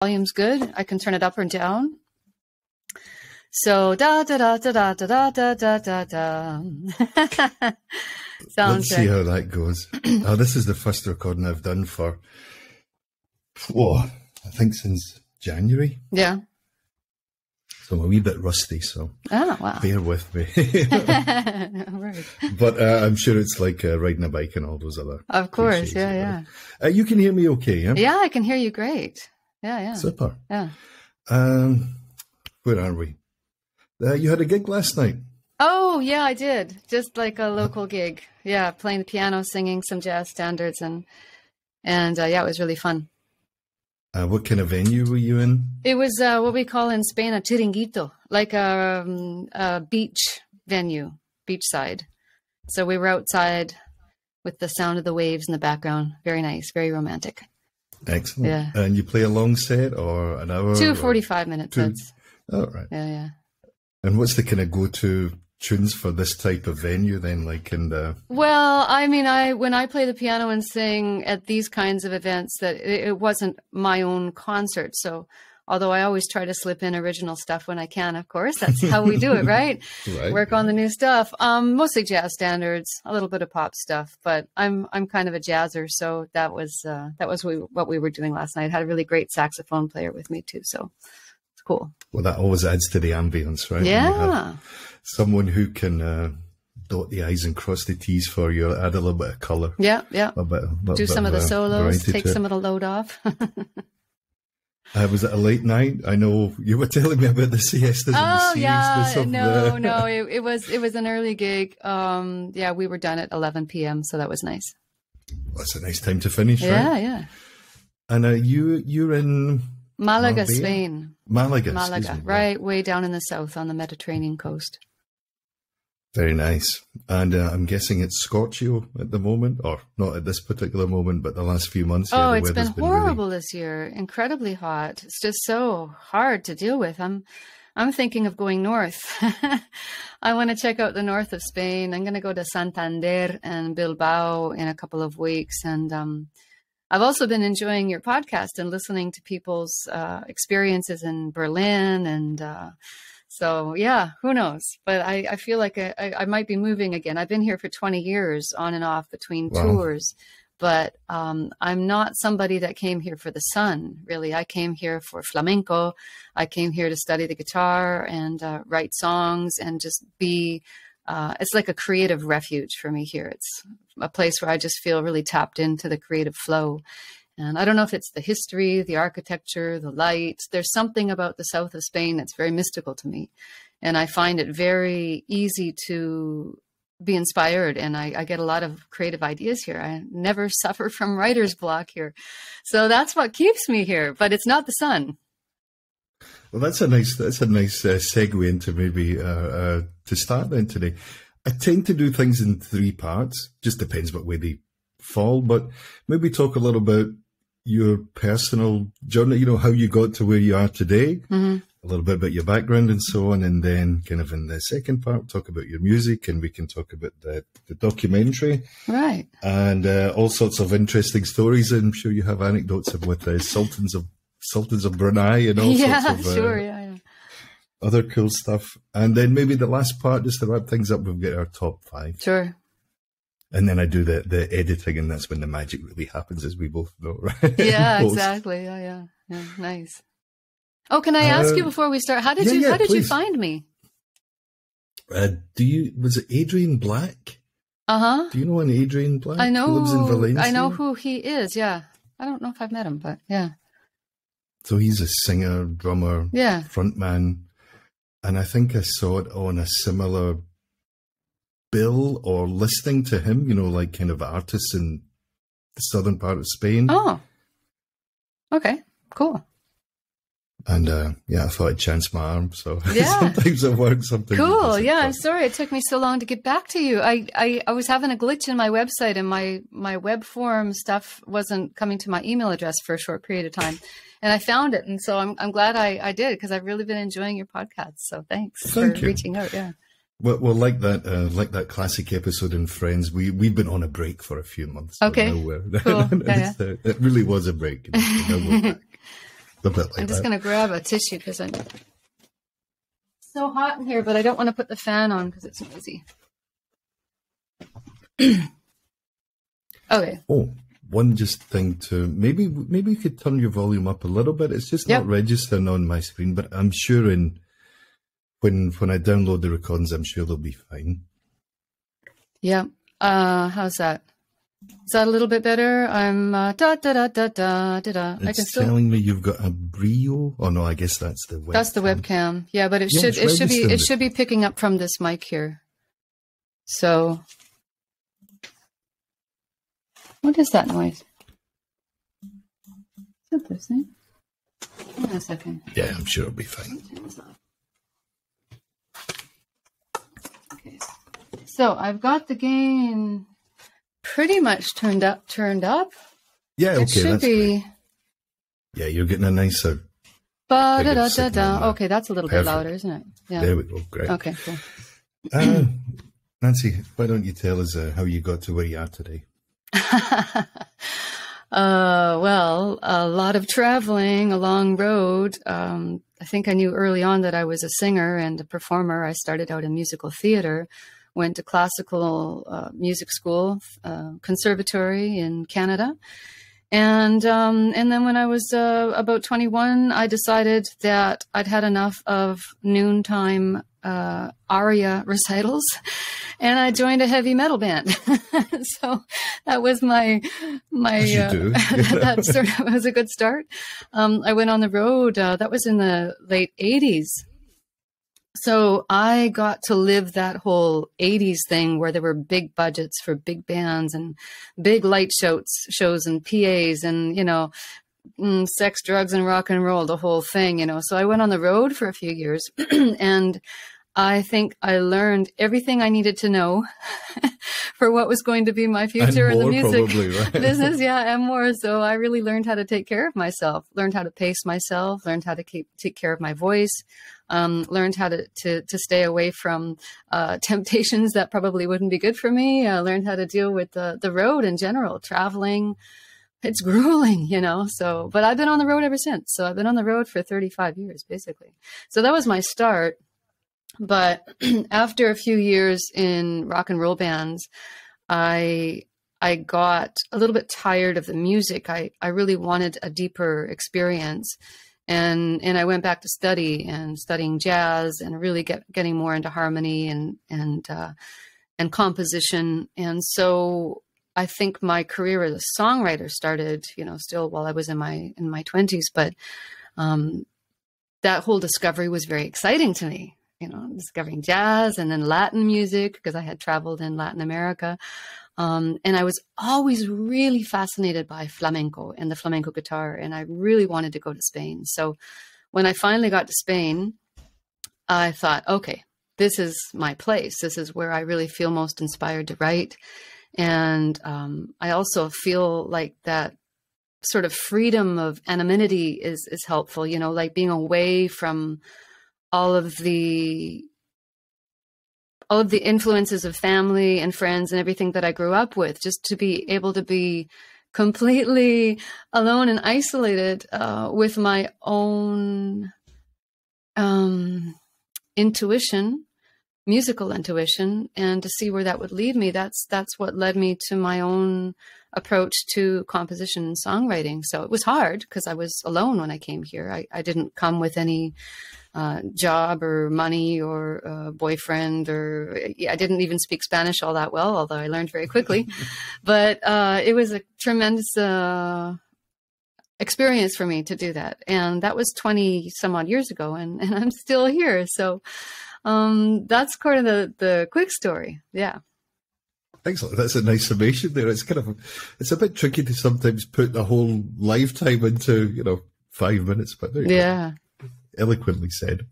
volume's good. I can turn it up or down. So da da da da da da da da da da. Let's see how that goes. This is the first recording I've done for, I think since January. Yeah. So I'm a wee bit rusty, so bear with me. Right. But I'm sure it's like riding a bike and all those other. Of course, yeah. You can hear me okay, yeah? Yeah, I can hear you great. Yeah. Super. Yeah. Where are we? You had a gig last night. Oh, yeah, I did. Just like a local gig. Yeah, playing the piano, singing some jazz standards, and yeah, it was really fun. What kind of venue were you in? It was what we call in Spain a chiringuito, like a beach venue, beachside. So we were outside with the sound of the waves in the background. Very nice, very romantic. Excellent. Yeah. And you play a long set or an hour? 2 45-minute sets. Oh, right. Yeah. And what's the kind of go-to tunes for this type of venue then, like in the... Well, I mean, when I play the piano and sing at these kinds of events, that it wasn't my own concert. So although I always try to slip in original stuff when I can, of course, that's how we do it, right? Right. Work on the new stuff. Mostly jazz standards, a little bit of pop stuff, but I'm kind of a jazzer. So that was what we were doing last night. I had a really great saxophone player with me too. So it's cool. Well, that always adds to the ambience, right? Yeah. Someone who can dot the I's and cross the T's for you, add a little bit of colour. Yeah. Do some of the solos, take some of the load off. Was it a late night? I know you were telling me about the siestas and the seriousness of No, it was an early gig. Yeah, we were done at 11 p.m., so that was nice. That's a nice time to finish, right? Yeah. And you're in... Málaga, Spain. Málaga, right, way down in the south on the Mediterranean coast. Very nice. And I'm guessing it's scorchio at the moment, or not at this particular moment, but the last few months. Oh, it's been horrible this year. Incredibly hot. It's just so hard to deal with. I'm thinking of going north. I want to check out the north of Spain. I'm going to go to Santander and Bilbao in a couple of weeks. And I've also been enjoying your podcast and listening to people's experiences in Berlin. And so, yeah, who knows? But I feel like I might be moving again. I've been here for 20 years on and off between tours. But I'm not somebody that came here for the sun, really. I came here for flamenco. I came here to study the guitar and write songs and just be... it's like a creative refuge for me here. It's a place where I just feel really tapped into the creative flow. And I don't know if it's the history, the architecture, the light. There's something about the south of Spain that's very mystical to me. And I find it very easy to be inspired. And I get a lot of creative ideas here. I never suffer from writer's block here. So that's what keeps me here. But it's not the sun. Well, that's a nice segue into maybe to start then today. I tend to do things in 3 parts. Just depends what way they fall. But maybe talk a little about your personal journey. You know, how you got to where you are today. Mm-hmm. A little bit about your background and so on, and then kind of in the second part, talk about your music, and we can talk about the documentary, right? And all sorts of interesting stories. I'm sure you have anecdotes with the Sultans of Brunei and all sorts of sure, other cool stuff. And then maybe the last part, just to wrap things up, we'll get our top 5. Sure. And then I do the editing, and that's when the magic really happens, as we both know, right? Yeah, exactly. Yeah, nice. Oh, can I ask you before we start? How did you find me? Was it Adrian Black? Do you know an Adrian Black? I know. He lives in Valencia. I know who he is. Yeah, I don't know if I've met him, but yeah. So he's a singer, drummer, frontman, and I think I saw it on a similar bill or listing to him. You know, like kind of artists in the southern part of Spain. Oh, okay, cool. And I thought I'd chance my arm. So sometimes it works, sometimes cool. It doesn't. Yeah, I'm sorry it took me so long to get back to you. I was having a glitch in my website, and my web form stuff wasn't coming to my email address for a short period of time. And I found it, and so I'm glad I did, because I've really been enjoying your podcast. So thanks for reaching out. Yeah. Well, like that classic episode in Friends, we've been on a break for a few months. Okay. Cool. Yeah. It really was a break. Now we're back. A bit like I'm just that. going to grab a tissue because it's so hot in here, but I don't want to put the fan on because it's noisy. Okay. Oh, one just thing to maybe you could turn your volume up a little bit. It's just not registering on my screen, but I'm sure when I download the recordings, I'm sure they'll be fine. Yeah. How's that? Is that a little bit better? I'm da da da da da da. It's telling me you've got a Brio. Oh no, I guess that's the webcam. That's the webcam. Yeah, but it should be picking up from this mic here. So, what is that noise? Is that this thing? Hold on a second. Yeah, I'm sure it'll be fine. Okay. So I've got the gain pretty much turned up. Yeah, okay, it should that's be. great. Yeah, you're getting a nicer. Okay, that's a little bit louder, isn't it? Yeah. There we go. Great. Okay, cool. Nancy, why don't you tell us how you got to where you are today? Well, a lot of traveling, a long road. I think I knew early on that I was a singer and a performer. I started out in musical theater, went to classical music school, conservatory in Canada. And then when I was about 21, I decided that I'd had enough of noontime aria recitals, and I joined a heavy metal band. So that was my that sort of was a good start. I went on the road. That was in the late 80s. So I got to live that whole 80s thing where there were big budgets for big bands and big light shows and PAs and, sex, drugs, and rock and roll, the whole thing, So I went on the road for a few years and I think I learned everything I needed to know for what was going to be my future in the music probably, right? business. Yeah, and more. So I really learned how to take care of myself, learned how to pace myself, learned how to take care of my voice, learned how to stay away from temptations that probably wouldn't be good for me. Learned how to deal with the road in general, traveling. It's grueling, So, but I've been on the road ever since. So I've been on the road for 35 years, basically. So that was my start. But after a few years in rock and roll bands, I got a little bit tired of the music. I really wanted a deeper experience. And I went back to studying jazz and really getting more into harmony and composition. And so I think my career as a songwriter started, still while I was in my 20s. But that whole discovery was very exciting to me. Discovering jazz and then Latin music because I had traveled in Latin America. And I was always really fascinated by flamenco and the flamenco guitar. And I really wanted to go to Spain. So when I finally got to Spain, I thought, okay, this is my place. This is where I really feel most inspired to write. And I also feel like that sort of freedom of anonymity is helpful, like being away from all of the influences of family and friends and everything that I grew up with, just to be able to be completely alone and isolated with my own intuition, musical intuition, and to see where that would lead me. That's what led me to my own approach to composition and songwriting. So it was hard because I was alone when I came here. I didn't come with any job or money or boyfriend, or I didn't even speak Spanish all that well, although I learned very quickly. But it was a tremendous experience for me to do that. And that was 20 some odd years ago, and I'm still here. So that's kind of the quick story. Yeah. Excellent. That's a nice summation there. It's it's a bit tricky to sometimes put the whole lifetime into, 5 minutes, but there you go. Eloquently said.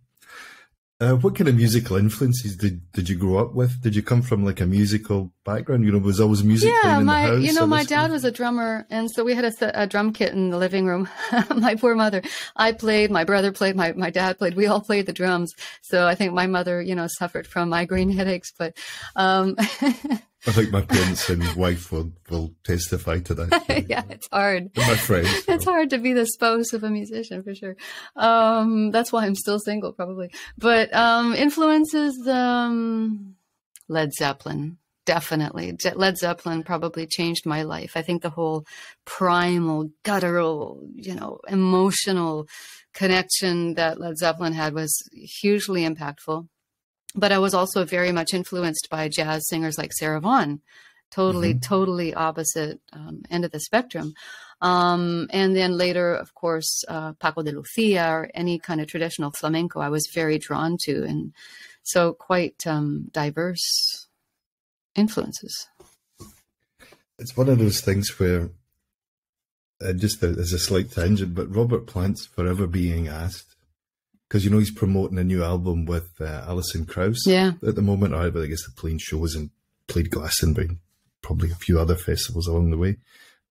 What kind of musical influences did you grow up with? Did you come from like a musical background? Was always music playing in the house? My dad was a drummer, and so we had a drum kit in the living room. My poor mother. I played, my brother played, my dad played. We all played the drums. So I think my mother, suffered from migraine headaches, but I think my parents and wife will testify to that. Yeah, it's hard. And my friends. It's hard to be the spouse of a musician, for sure. That's why I'm still single, probably. But influences, Led Zeppelin, definitely. Led Zeppelin probably changed my life. I think the whole primal, guttural, emotional connection that Led Zeppelin had was hugely impactful. But I was also very much influenced by jazz singers like Sarah Vaughan, totally opposite end of the spectrum. And then later, of course, Paco de Lucia or any kind of traditional flamenco I was very drawn to. And so quite diverse influences. It's one of those things where, just as a slight tangent, but Robert Plant's forever being asked, because he's promoting a new album with Alison Krauss at the moment. I guess they're playing shows and played Glastonbury, probably a few other festivals along the way.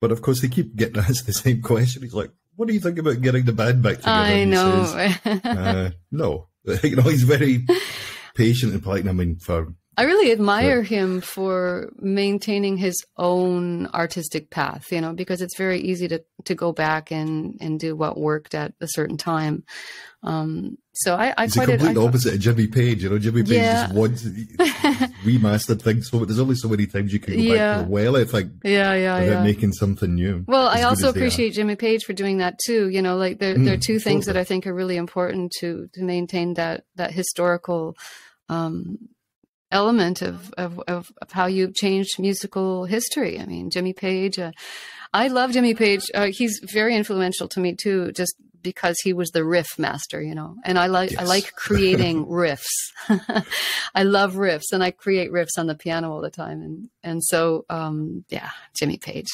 But of course, they keep getting asked the same question. He's like, "What do you think about getting the band back together?" I know. Says, no, he's very patient and polite. I mean, I really admire him for maintaining his own artistic path, because it's very easy to go back and do what worked at a certain time. So I it's the complete opposite of Jimmy Page. Jimmy Page just wants remastered things. So there's only so many times you can go back to the well, I think, without making something new. Well, I also appreciate Jimmy Page for doing that too. Like there are two things that I think are really important to maintain that historical element of how you changed musical history. I mean, Jimmy Page, I love Jimmy Page. He's very influential to me too, just because he was the riff master, and I like creating riffs. I love riffs, and I create riffs on the piano all the time. And so, Jimmy Page.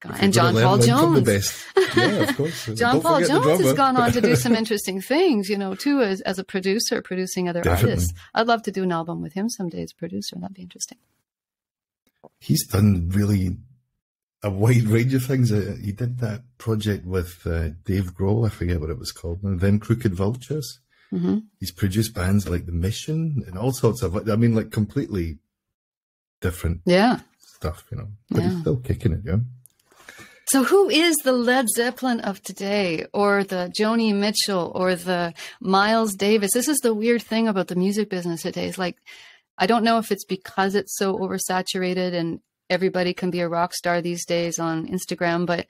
And John Paul Jones. Yeah, of course. John Paul Jones has gone on to do some interesting things, too, as a producer, producing other artists. I'd love to do an album with him someday as a producer. That'd be interesting. He's done really a wide range of things. He did that project with Dave Grohl. I forget what it was called. And then Crooked Vultures. Mm-hmm. He's produced bands like The Mission and all sorts of, like completely different stuff, But he's still kicking it, yeah. So who is the Led Zeppelin of today, or the Joni Mitchell, or the Miles Davis? This is the weird thing about the music business today. It's like, I don't know if it's because it's so oversaturated and everybody can be a rock star these days on Instagram, but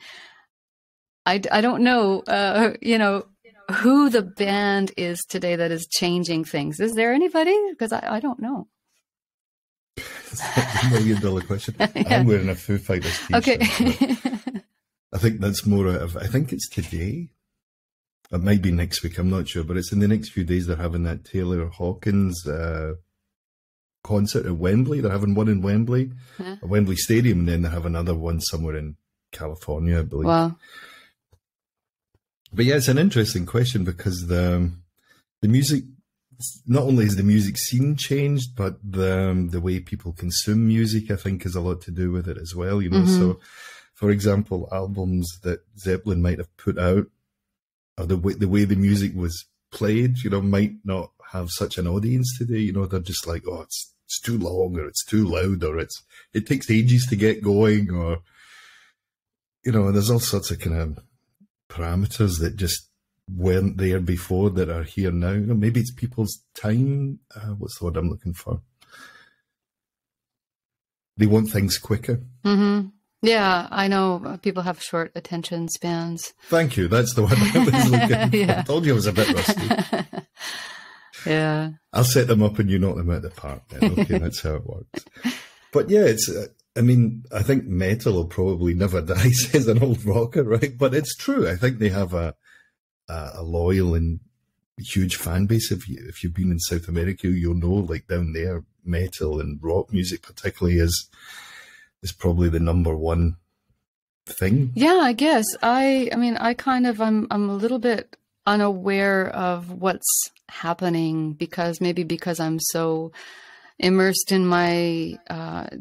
I don't know, who the band is today that is changing things. Is there anybody? Because I don't know. It's a $1 million question. I'm wearing a Foo Fighters t-shirt. Okay. I think that's more I think it's today. It might be next week, I'm not sure, but it's in the next few days. They're having that Taylor Hawkins concert at Wembley. They're having one in Wembley, at Wembley Stadium, and then they have another one somewhere in California, I believe. Wow. But yeah, it's an interesting question because the music, not only has the music scene changed, but the way people consume music, I think, has a lot to do with it as well, So, for example, albums that Zeppelin might have put out, or the way the music was played, might not have such an audience today. They're just like, oh, it's too long, or it's too loud, or it takes ages to get going, or there's all sorts of kind of parameters that just weren't there before that are here now. Maybe it's people's time. What's the word I'm looking for? They want things quicker. Mm-hmm. Yeah, I know people have short attention spans. Thank you. That's the one I was looking for. I told you I was a bit rusty. Yeah. I'll set them up and you knock them out of the park then. Okay, that's how it works. But yeah, it's, I think metal will probably never die, says an old rocker, right? But it's true. I think they have a loyal and huge fan base. If you've been in South America, you'll know, like down there, metal and rock music particularly is probably the number one thing. Yeah, I guess. I'm a little bit unaware of what's happening because I'm so immersed in my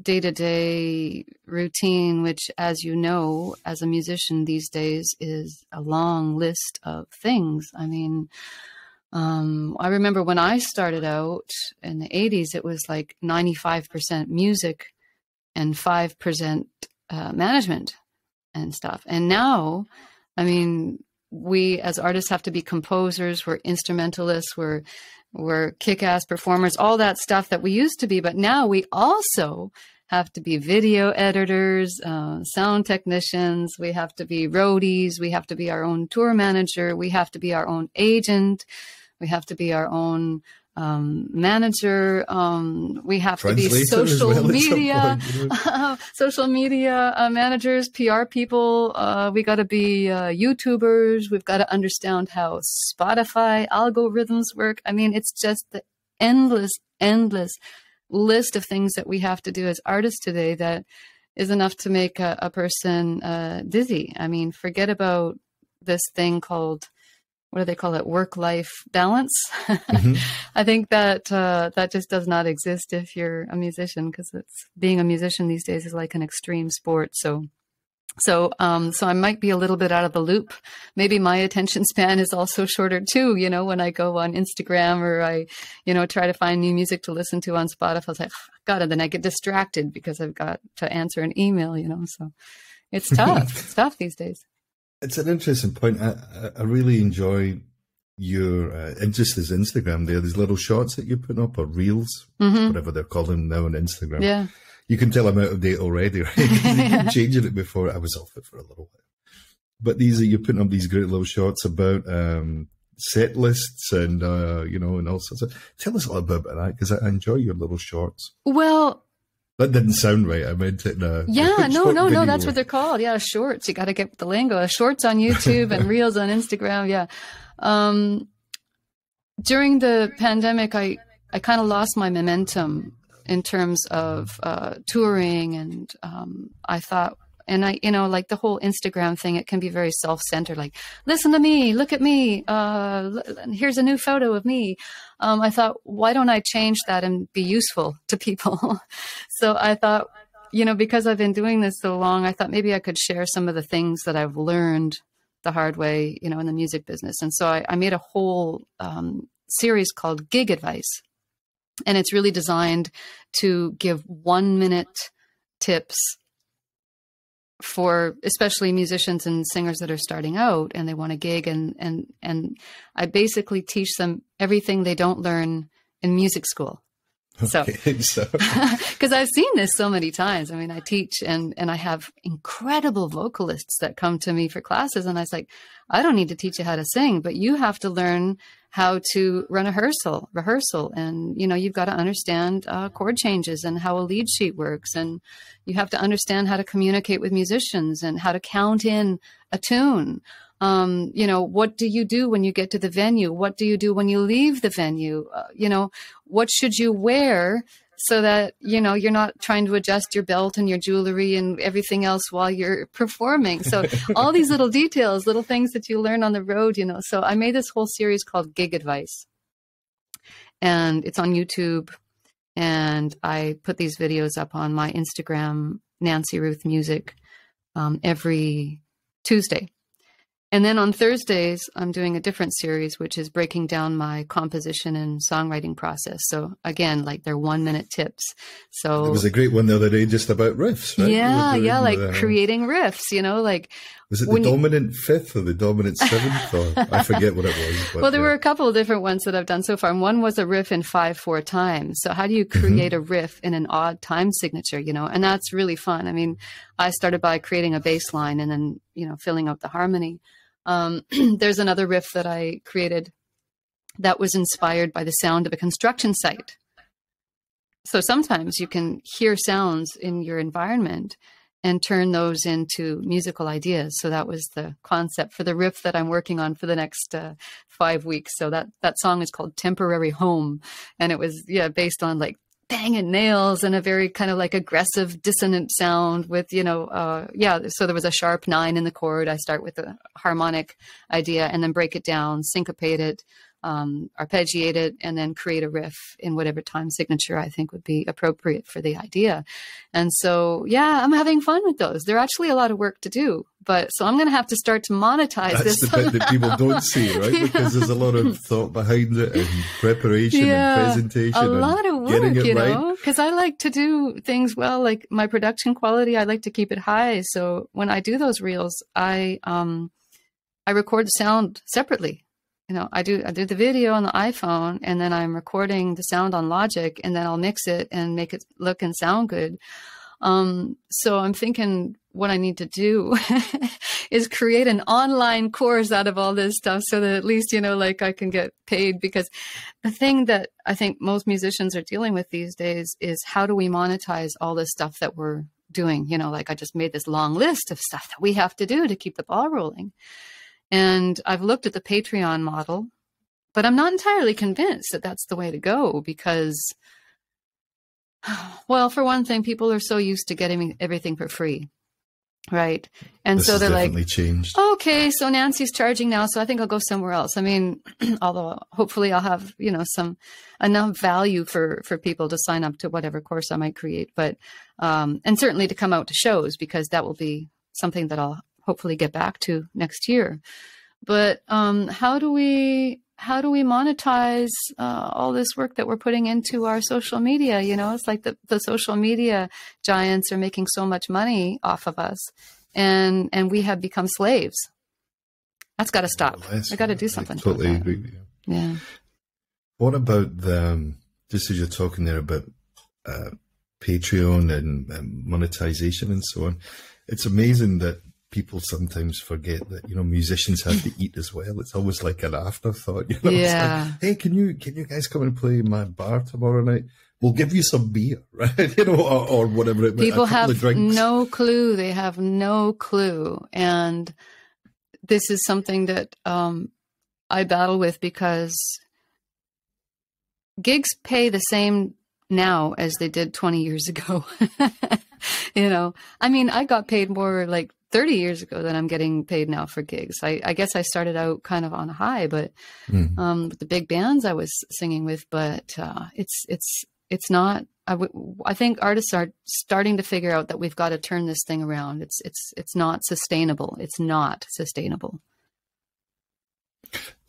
day-to-day routine, which, as you know, as a musician these days is a long list of things. I remember when I started out in the 80s, it was like 95% music and 5% management and stuff. And now, I mean, we as artists have to be composers, we're instrumentalists, we're kick-ass performers, all that stuff that we used to be. But now we also have to be video editors, sound technicians, we have to be roadies, we have to be our own tour manager, we have to be our own agent, we have to be our own manager, we have to be social media, social media managers, PR people, we got to be YouTubers, we've got to understand how Spotify algorithms work. I mean, it's just the endless list of things that we have to do as artists today that is enough to make a person dizzy. I mean, forget about this thing called, what do they call it, work-life balance. Mm-hmm. I think that that just does not exist if you're a musician, because being a musician these days is like an extreme sport. So I might be a little bit out of the loop. Maybe my attention span is also shorter too, you know, when I go on Instagram or I, you know, try to find new music to listen to on Spotify. I was like, God, and then I get distracted because I've got to answer an email, you know, so it's tough. It's tough these days. It's an interesting point. I really enjoy your, and just as Instagram there, these little shots that you're putting up, or reels, mm-hmm. whatever they're calling them now on Instagram. Yeah. You can tell I'm out of date already, right? Because you keep changing it before. I was off it for a little while. But you're putting up these great little shots about set lists and, you know, and all sorts of. Tell us a little bit about that, because I enjoy your little shorts. Well, that didn't sound right. I meant it in a no. That's what they're called. Yeah, shorts. You got to get the lingo. Shorts on YouTube and reels on Instagram. Yeah. During the pandemic, I kind of lost my momentum in terms of touring, and I thought, and I, you know, like the whole Instagram thing, it can be very self-centered. Like, listen to me, look at me. Here's a new photo of me. I thought, why don't I change that and be useful to people? So I thought, you know, because I've been doing this so long, I thought maybe I could share some of the things that I've learned the hard way, you know, in the music business. And so I made a whole series called Gig Advice. And it's really designed to give 1-minute tips for especially musicians and singers that are starting out and they want to gig. And I basically teach them everything they don't learn in music school. So, because I've seen this so many times. I mean, I teach and I have incredible vocalists that come to me for classes. And I was like, I don't need to teach you how to sing, but you have to learn how to run a rehearsal. And, you know, you've got to understand chord changes and how a lead sheet works. And you have to understand how to communicate with musicians and how to count in a tune. You know, what do you do when you get to the venue? What do you do when you leave the venue? You know, what should you wear so that, you know, you're not trying to adjust your belt and your jewelry and everything else while you're performing. So all these little details, little things that you learn on the road, you know. So I made this whole series called Gig Advice, and it's on YouTube. And I put these videos up on my Instagram, Nancy Ruth Music, every Tuesday. And then on Thursdays, I'm doing a different series, which is breaking down my composition and songwriting process. So again, like they're 1-minute tips. So there was a great one the other day just about riffs, right? Yeah, like creating riffs, you know, like. Was it the dominant fifth or the dominant seventh? Or I forget what it was. But, well, there were a couple of different ones that I've done so far. And one was a riff in 5/4 time. So how do you create a riff in an odd time signature, you know? And that's really fun. I mean, I started by creating a bass line and then, you know, filling out the harmony. There's another riff that I created that was inspired by the sound of a construction site. So sometimes you can hear sounds in your environment and turn those into musical ideas. So that was the concept for the riff that I'm working on for the next 5 weeks. So that song is called Temporary Home. And it was, based on like banging nails and a very kind of like aggressive dissonant sound with, you know, so there was a sharp 9 in the chord. I start with a harmonic idea and then break it down, syncopate it, arpeggiate it, and then create a riff in whatever time signature I think would be appropriate for the idea. And so, I'm having fun with those. They're actually a lot of work to do, But so I'm going to have to start to monetize this. That's the bit that people don't see, right? Because there's a lot of thought behind it and preparation and presentation. A lot of work, you know, right. because I like to do things well, like my production quality, I like to keep it high. So when I do those reels, I record the sound separately. You know, I do the video on the iPhone, and then I'm recording the sound on Logic, and then I'll mix it and make it look and sound good. So I'm thinking what I need to do is create an online course out of all this stuff so that at least, you know, like I can get paid, because the thing that I think most musicians are dealing with these days is how do we monetize all this stuff that we're doing? You know, like I just made this long list of stuff that we have to do to keep the ball rolling. And I've looked at the Patreon model, but I'm not entirely convinced that that's the way to go because, well, for one thing, people are so used to getting everything for free, right? And this so they're definitely like, changed. Okay, so Nancy's charging now, so I think I'll go somewhere else. I mean, although hopefully I'll have, you know, some enough value for people to sign up to whatever course I might create, but and certainly to come out to shows, because that will be something that I'll hopefully get back to next year. But how do we monetize all this work that we're putting into our social media? You know, it's like the social media giants are making so much money off of us, and we have become slaves. That's got to stop. Well, I got to do something. I totally agree with you. Yeah. What about just as you're talking there about Patreon and monetization and so on? It's amazing that people sometimes forget that, you know, musicians have to eat as well. It's almost like an afterthought, you know. Yeah. It's like, hey, can you guys come and play my bar tomorrow night? We'll give you some beer, right? You know, or whatever it might be. People have no clue. They have no clue. And this is something that I battle with, because gigs pay the same now as they did 20 years ago. You know, I mean, I got paid more like 30 years ago than I'm getting paid now for gigs. I guess I started out kind of on a high, but with the big bands I was singing with, but it's not, I think artists are starting to figure out that we've got to turn this thing around. It's not sustainable. It's not sustainable.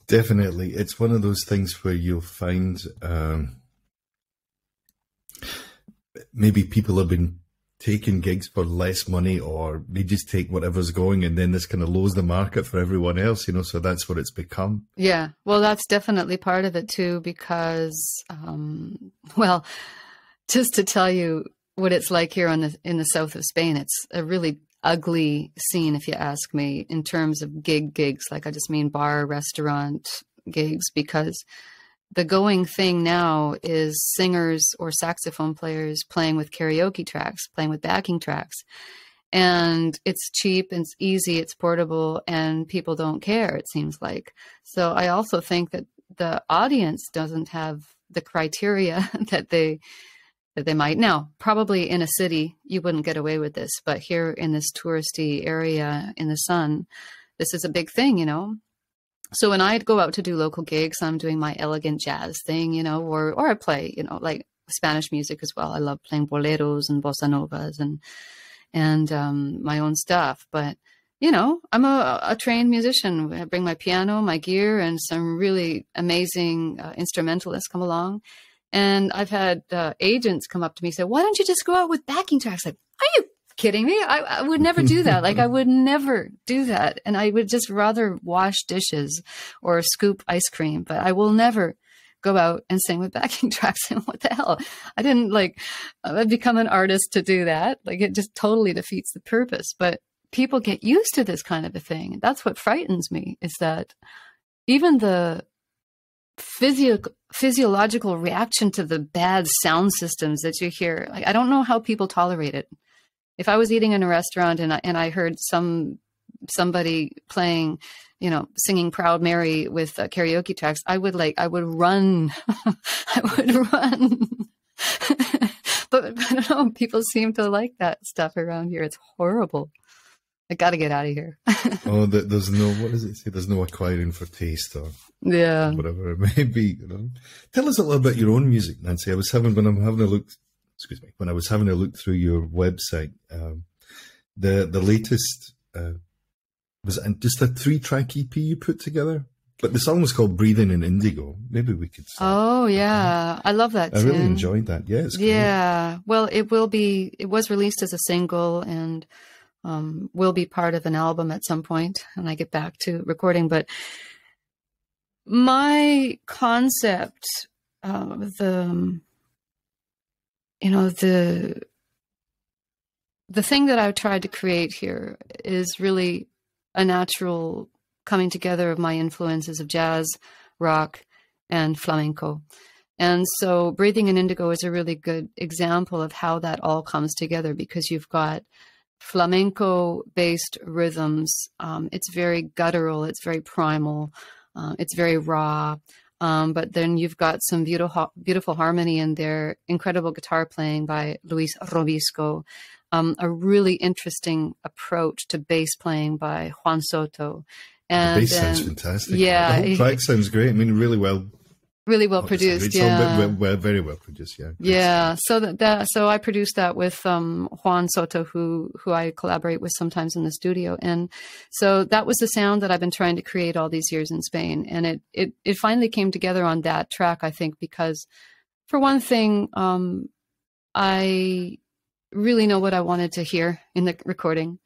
Definitely. It's one of those things where you'll find maybe people have been taking gigs for less money, or they just take whatever's going, and then this kind of lowers the market for everyone else, you know, so that's what it's become. Yeah, well, that's definitely part of it too, because, well, just to tell you what it's like here in the south of Spain, it's a really ugly scene, if you ask me, in terms of gigs. Like, I just mean bar, restaurant gigs, because the going thing now is singers or saxophone players playing with karaoke tracks, playing with backing tracks. And it's cheap, and it's easy, it's portable, and people don't care, it seems like. So I also think that the audience doesn't have the criteria that they might. Now, probably in a city, you wouldn't get away with this, but here in this touristy area in the sun, this is a big thing, you know. So when I go out to do local gigs, I'm doing my elegant jazz thing, you know, or I play, you know, like Spanish music as well. I love playing boleros and bossa novas and my own stuff. But, you know, I'm a trained musician. I bring my piano, my gear, and some really amazing instrumentalists come along. And I've had agents come up to me and say, why don't you just go out with backing tracks? Like, are you kidding me? I would never do that. Like, I would never do that. And I would just rather wash dishes or scoop ice cream, but I will never go out and sing with backing tracks. And what the hell? I didn't I've become an artist to do that. Like, it just totally defeats the purpose. But people get used to this kind of a thing. And that's what frightens me, is that even the physiological reaction to the bad sound systems that you hear, like, I don't know how people tolerate it. If I was eating in a restaurant and I heard somebody playing, you know, singing Proud Mary with karaoke tracks, I would run. I would run. But I don't know, people seem to like that stuff around here. It's horrible. I got to get out of here. Oh, there's no, what does it say? There's no acquiring for taste, or yeah, whatever it may be. You know? Tell us a little about your own music, Nancy. when I was having a look through your website, the latest was it just a 3-track EP you put together? But the song was called Breathing in Indigo. Maybe we could start. Oh, yeah. I love that I tune. really enjoyed that. Yeah, it's great. Yeah. Well, it was released as a single and will be part of an album at some point when I get back to recording. But my concept of the thing that I've tried to create here is really a natural coming together of my influences of jazz, rock, and flamenco. And so Breathing in Indigo is a really good example of how that all comes together, because you've got flamenco-based rhythms. It's very guttural, it's very primal, it's very raw. But then you've got some beautiful harmony in there, incredible guitar playing by Luis Robisco, a really interesting approach to bass playing by Juan Soto. And the bass sounds fantastic. Yeah. The whole track sounds great. I mean, really well produced. Yeah. Very well produced. Yeah. Yeah. So I produced that with Juan Soto, who I collaborate with sometimes in the studio. And so that was the sound that I've been trying to create all these years in Spain. And it finally came together on that track, I think, because for one thing, I really know what I wanted to hear in the recording.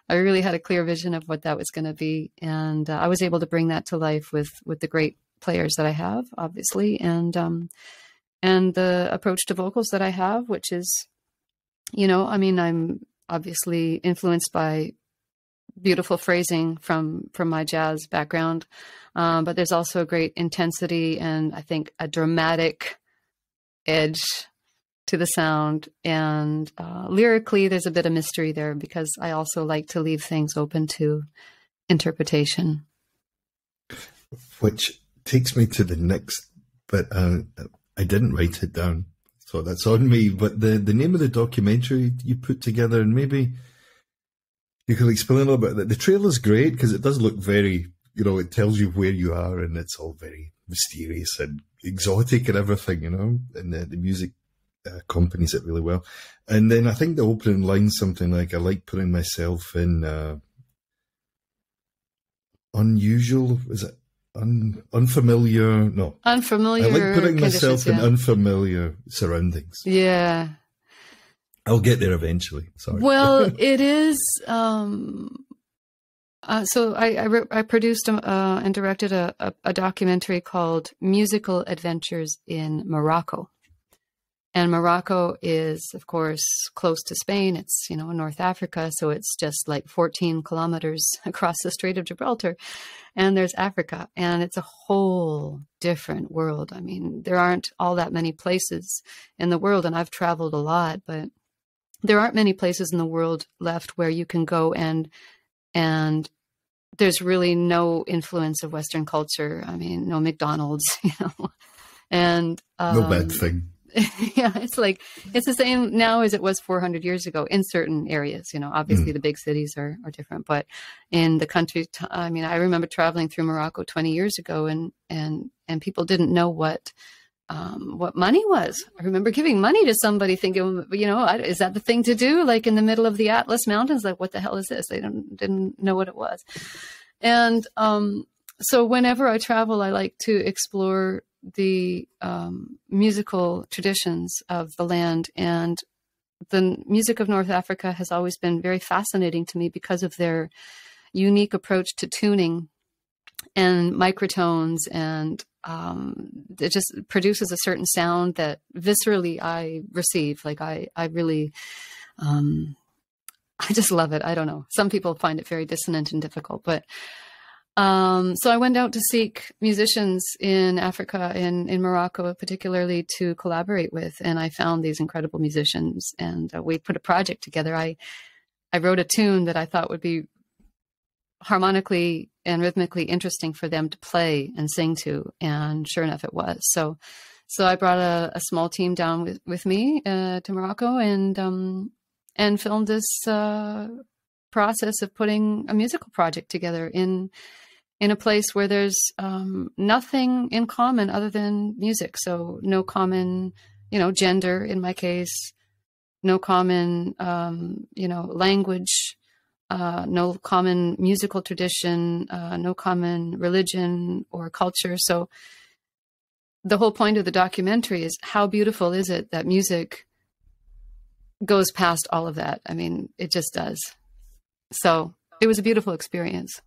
I really had a clear vision of what that was going to be. And I was able to bring that to life with the great players that I have, obviously, and the approach to vocals that I have, which is, I'm obviously influenced by beautiful phrasing from my jazz background, but there's also a great intensity and I think a dramatic edge to the sound, and lyrically there's a bit of mystery there, because I also like to leave things open to interpretation. Which takes me to the next, but I didn't write it down, so that's on me. But the name of the documentary you put together, and maybe you can explain a little bit. The trailer's great because it does look very, it tells you where you are, and it's all very mysterious and exotic and everything, and the music accompanies it really well. And then I think the opening line's something like, I like putting myself in unusual, is it? Unfamiliar, no. Unfamiliar. I like putting myself in yeah. unfamiliar surroundings. Yeah. I'll get there eventually. Sorry. Well, it is. So I produced and directed a documentary called Musical Adventures in Morocco. And Morocco is, of course, close to Spain. It's, North Africa. So it's just like 14 kilometers across the Strait of Gibraltar. And there's Africa. And it's a whole different world. I mean, there aren't all that many places in the world. And I've traveled a lot, but there aren't many places in the world left where you can go and there's really no influence of Western culture. I mean, no McDonald's, and no bad thing. Yeah, it's the same now as it was 400 years ago in certain areas. Obviously the big cities are different, but in the country, I mean, I remember traveling through Morocco 20 years ago, and people didn't know what money was. I remember giving money to somebody thinking, is that the thing to do? Like in the middle of the Atlas Mountains, like, what the hell is this? They didn't know what it was. And so whenever I travel, I like to explore the musical traditions of the land, and the music of North Africa has always been very fascinating to me because of their unique approach to tuning and microtones, and it just produces a certain sound that viscerally I receive. Like I really, I just love it. I don't know. Some people find it very dissonant and difficult, but so I went out to seek musicians in Africa, in Morocco particularly, to collaborate with, and I found these incredible musicians, and we put a project together. I wrote a tune that I thought would be harmonically and rhythmically interesting for them to play and sing to, and sure enough, it was. So I brought a small team down with me to Morocco, and filmed this process of putting a musical project together in a place where there's nothing in common other than music. So no common, gender in my case, no common, language, no common musical tradition, no common religion or culture. So the whole point of the documentary is how beautiful is it that music goes past all of that. I mean, it just does. So it was a beautiful experience.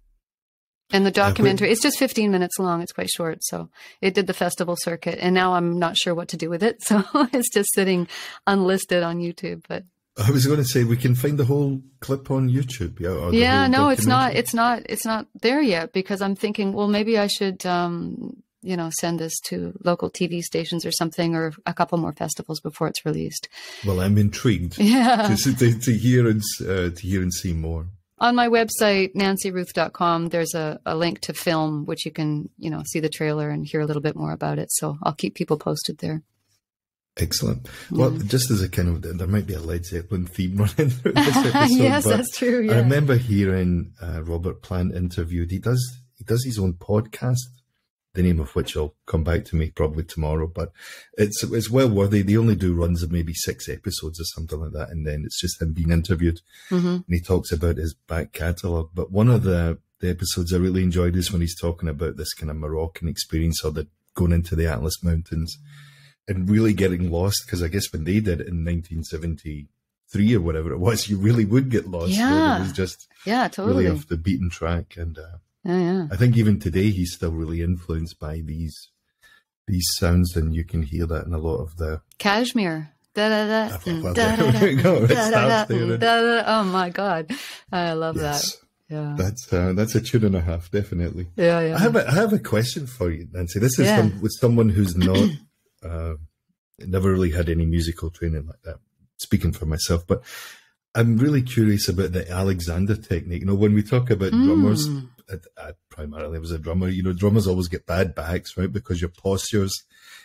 And the documentary, it's just 15 minutes long. It's quite short. So it did the festival circuit. And now I'm not sure what to do with it. So it's just sitting unlisted on YouTube. But I was going to say, we can find the whole clip on YouTube. Yeah, no, it's not there yet, because I'm thinking, well, maybe I should, send this to local TV stations or something, or a couple more festivals before it's released. Well, I'm intrigued to hear and see more. On my website, nancyruth.com, there's a link to film, which you can, see the trailer and hear a little bit more about it. So I'll keep people posted there. Excellent. Well, just as a kind of, there might be a Led Zeppelin theme running through this episode. Yes, that's true. Yeah. I remember hearing Robert Plant interviewed. He does his own podcast, the name of which will come back to me probably tomorrow, but it's well worthy. They only do runs of maybe 6 episodes or something like that, and then it's just him being interviewed. And he talks about his back catalogue. But one of the episodes I really enjoyed is when he's talking about this kind of Moroccan experience, or going into the Atlas Mountains and really getting lost, because I guess when they did it in 1973 or whatever it was, you really would get lost. Yeah. It was just totally really off the beaten track. And yeah. I think even today he's still really influenced by these sounds, and you can hear that in a lot of the Kashmir. There we go. It starts there. Oh my God, I love that. Yeah, that's a tune and a half, definitely. Yeah. I have a question for you, Nancy. This is with someone who's not never really had any musical training like that. Speaking for myself, but I'm really curious about the Alexander technique. When we talk about drummers, I primarily was a drummer. Drummers always get bad backs, right? Because your postures,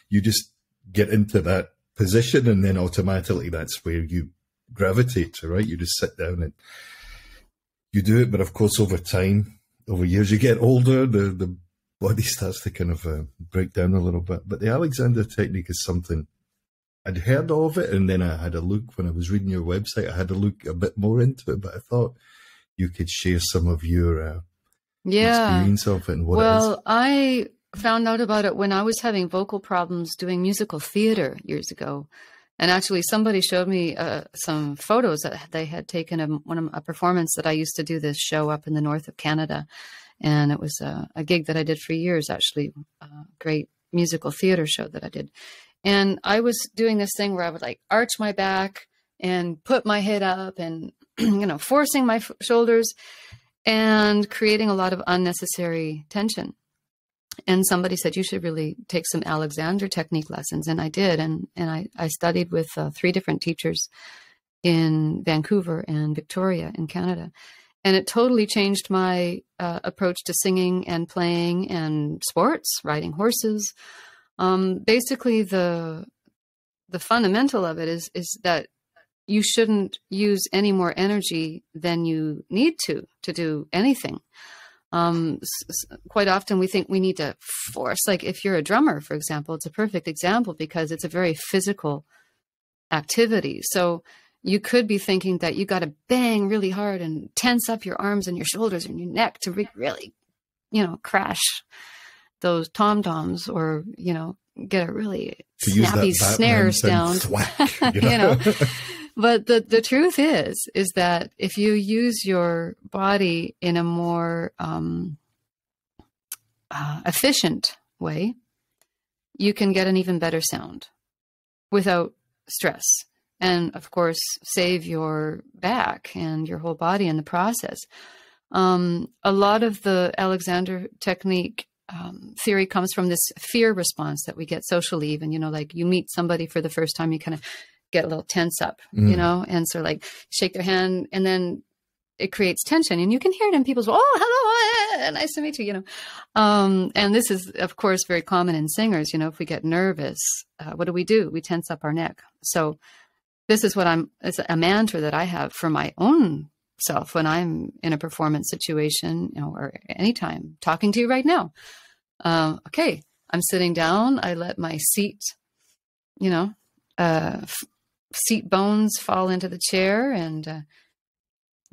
you just get into that position, and then automatically that's where you gravitate to, right? You just sit down and you do it. But of course, over time, over years, you get older, the body starts to kind of break down a little bit. But the Alexander technique is something I'd heard of it, and then I had a look when I was reading your website. I had a look a bit more into it, but I thought you could share some of your experience of it and what it is. Well, I found out about it when I was having vocal problems doing musical theater years ago. And actually, somebody showed me some photos that they had taken of a performance that I used to do, this show up in the north of Canada. And it was a gig that I did for years, actually, a great musical theater show that I did. And I was doing this thing where I would arch my back and put my head up and, forcing my shoulders and creating a lot of unnecessary tension. And somebody said, you should really take some Alexander technique lessons. And I did. And I studied with 3 different teachers in Vancouver and Victoria in Canada. And it totally changed my approach to singing and playing and sports, riding horses. Basically, the fundamental of it is that you shouldn't use any more energy than you need to do anything. Quite often we think we need to force, like if you're a drummer, for example, it's a perfect example because it's a very physical activity. So you could be thinking that you got to bang really hard and tense up your arms and your shoulders and your neck to really, crash those tom-toms, or, get a really snappy snare sound. Thwack, But the truth is that if you use your body in a more efficient way, you can get an even better sound without stress. And of course, save your back and your whole body in the process. A lot of the Alexander technique theory comes from this fear response that we get socially, even, you meet somebody for the first time, you kind of get a little tense up, and sort of shake their hand, and then it creates tension, and you can hear it in people's, oh, hello, nice to meet you, and this is, of course, very common in singers. If we get nervous, what do? We tense up our neck. So this is it's a mantra that I have for my own self when I'm in a performance situation, or anytime talking to you right now. Okay, I'm sitting down. I let my seat, seat bones fall into the chair, and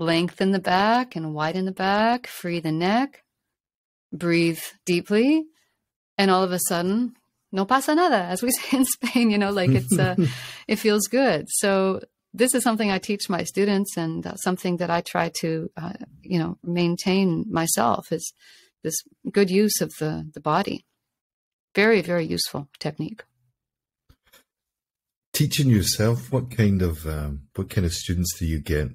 lengthen the back and widen the back, free the neck, breathe deeply, and all of a sudden, no pasa nada, as we say in Spain, like it feels good. So this is something I teach my students, and something that I try to, maintain myself, is this good use of the body. Very, very useful technique. Teaching yourself, what kind of students do you get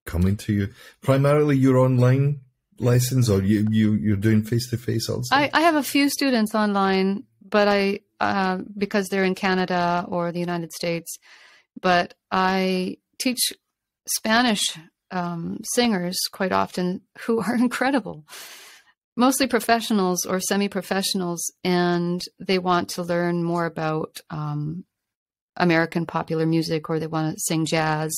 coming to you? Primarily your online lessons, or you're doing face-to-face also? I have a few students online, but because they're in Canada or the United States, but I teach Spanish singers quite often who are incredible, mostly professionals or semi-professionals, and they want to learn more about American popular music, or they want to sing jazz.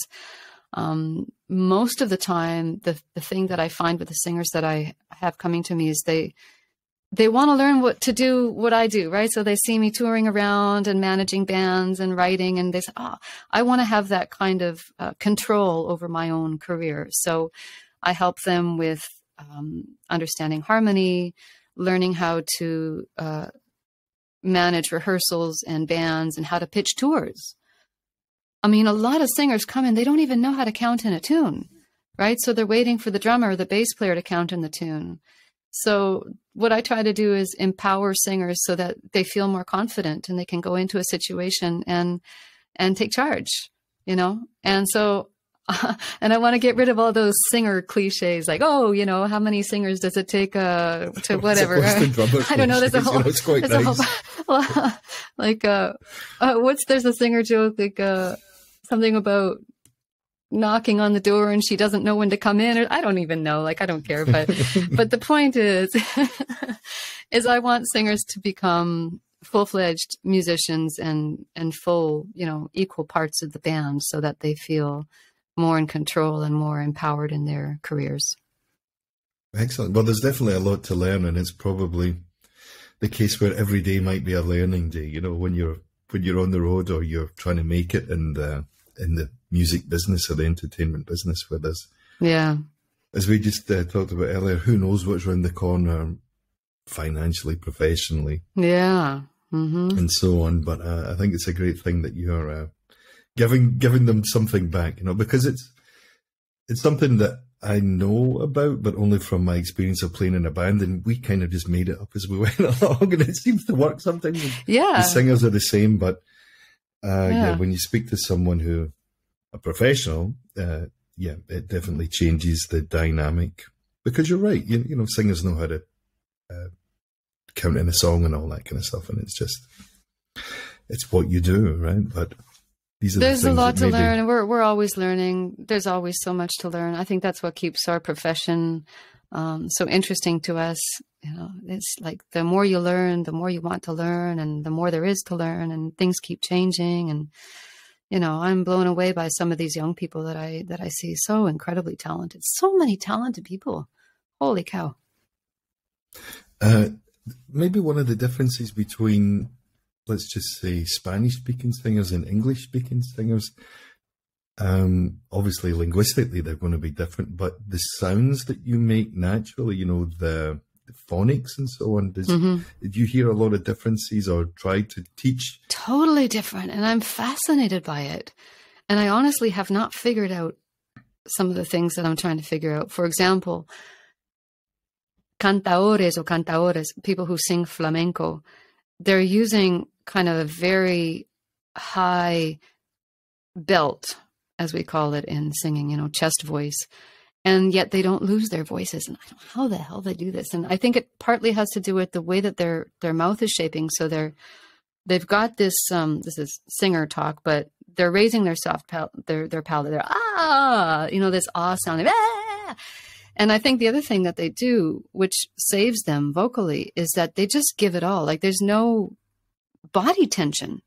Most of the time, the thing that I find with the singers that I have coming to me is they want to learn what I do, right? So they see me touring around and managing bands and writing, and they say, I want to have that kind of control over my own career. So I help them with understanding harmony, learning how to manage rehearsals and bands, and how to pitch tours. I mean, a lot of singers come in, they don't even know how to count in a tune, right? So they're waiting for the drummer or the bass player to count in the tune. So what I try to do is empower singers so that they feel more confident and they can go into a situation and take charge, And so, and I want to get rid of all those singer cliches, like, how many singers does it take to whatever? I don't know. There's a whole, it's quite nice. There's a singer joke, like something about knocking on the door and she doesn't know when to come in, or I don't even know, I don't care. But the point is I want singers to become full-fledged musicians and full, equal parts of the band, so that they feel more in control and more empowered in their careers. Excellent. Well, there's definitely a lot to learn, and it's probably the case where every day might be a learning day, when you're on the road, or you're trying to make it in the music business or the entertainment business with us. Yeah. As we just talked about earlier, who knows what's around the corner financially, professionally. Yeah. Mm-hmm. And so on. But I think it's a great thing that you're giving them something back, because it's something that I know about, but only from my experience of playing in a band, and we kind of just made it up as we went along, and it seems to work sometimes. Yeah. The singers are the same, but when you speak to someone a professional, it definitely changes the dynamic, because you're right. Singers know how to count in a song and all that kind of stuff, and it's what you do, right? But there's a lot to learn, and we're always learning. There's always so much to learn. I think that's what keeps our profession so interesting to us. It's like the more you learn, the more you want to learn, and the more there is to learn, and things keep changing. And I'm blown away by some of these young people that I see, so incredibly talented. So many talented people. Holy cow. Maybe one of the differences between, let's just say, Spanish-speaking singers and English-speaking singers, obviously linguistically they're going to be different, but the sounds that you make naturally, the phonics and so on, did you hear a lot of differences or try to teach? Totally different, and I'm fascinated by it. And I honestly have not figured out some of the things that I'm trying to figure out. For example, cantaores or cantaores, people who sing flamenco, they're using kind of a very high belt, as we call it in singing, chest voice. And yet they don't lose their voices. And I don't know how the hell they do this. And I think it partly has to do with the way that their mouth is shaping. So they've got this, this is singer talk, but they're raising their soft their palate. They're, this ah sound. Ah! And I think the other thing that they do, which saves them vocally, is that they just give it all. Like there's no body tension,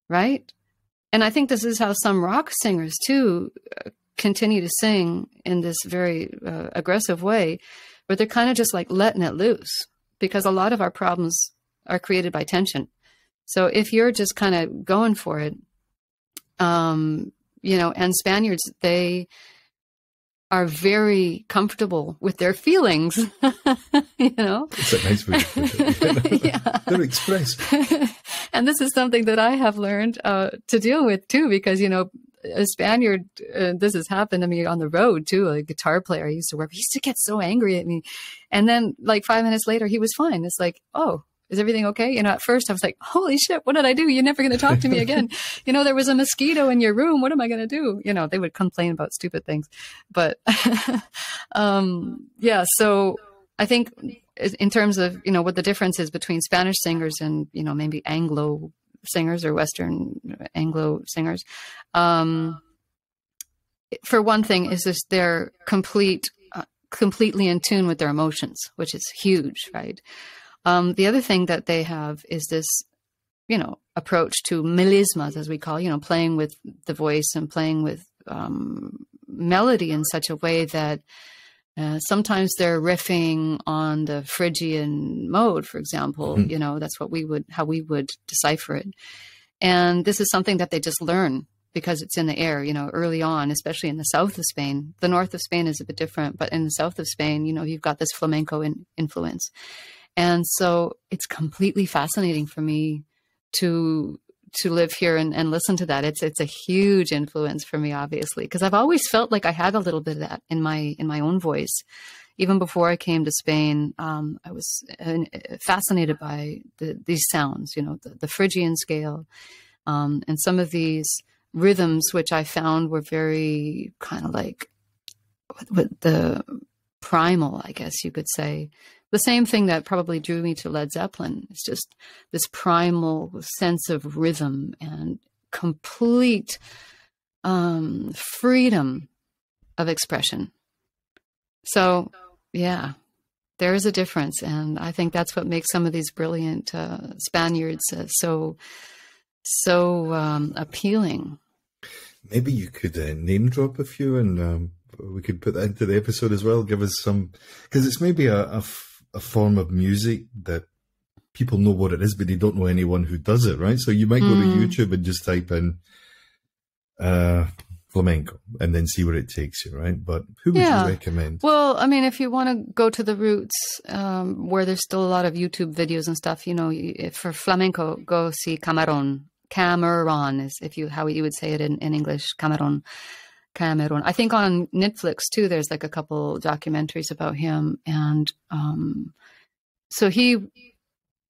right? And I think this is how some rock singers too continue to sing in this very aggressive way, where they're kind of just like letting it loose, because a lot of our problems are created by tension. So if you're just kind of going for it, and Spaniards, they are very comfortable with their feelings. You know, it's a nice way to put it. Yeah. They're expressed. And this is something that I have learned to deal with too, because, you know, a Spaniard, this has happened to me on the road too. A guitar player I used to work with, he used to get so angry at me. And then like 5 minutes later, he was fine. It's like, oh, is everything okay? You know, at first I was like, holy shit, what did I do? You're never going to talk to me again. You know, there was a mosquito in your room. What am I going to do? You know, they would complain about stupid things. But yeah, so I think in terms of, you know, what the difference is between Spanish singers and, you know, maybe Anglo singers or Western Anglo singers. For one thing is just they're completely in tune with their emotions, which is huge, right? The other thing that they have is this, you know, approach to melismas, as we call, you know, playing with the voice and playing with melody in such a way that sometimes they're riffing on the Phrygian mode, for example. You know, that's how we would decipher it. And this is something that they just learn because it's in the air, you know, early on, especially in the south of Spain. The north of Spain is a bit different, but in the south of Spain, you know, you've got this flamenco influence. And so it's completely fascinating for me to live here and listen to that. It's a huge influence for me, obviously, because I've always felt like I had a little bit of that in my own voice. Even before I came to Spain, I was fascinated by these sounds, you know, the Phrygian scale, and some of these rhythms, which I found were very kind of like with the primal, I guess you could say. The same thing that probably drew me to Led Zeppelin. It's just this primal sense of rhythm and complete freedom of expression. So, yeah, there is a difference. And I think that's what makes some of these brilliant Spaniards so appealing. Maybe you could name drop a few and we could put that into the episode as well. Give us some, because it's maybe a form of music that people know what it is, but they don't know anyone who does it, right? So you might go to YouTube and just type in flamenco and then see where it takes you, right? But who would you recommend? Well, I mean, if you want to go to the roots, where there's still a lot of YouTube videos and stuff, you know, for flamenco, go see Camarón. Camarón is how you would say it in English, Camarón. I think on Netflix too, there's like a couple documentaries about him. And so he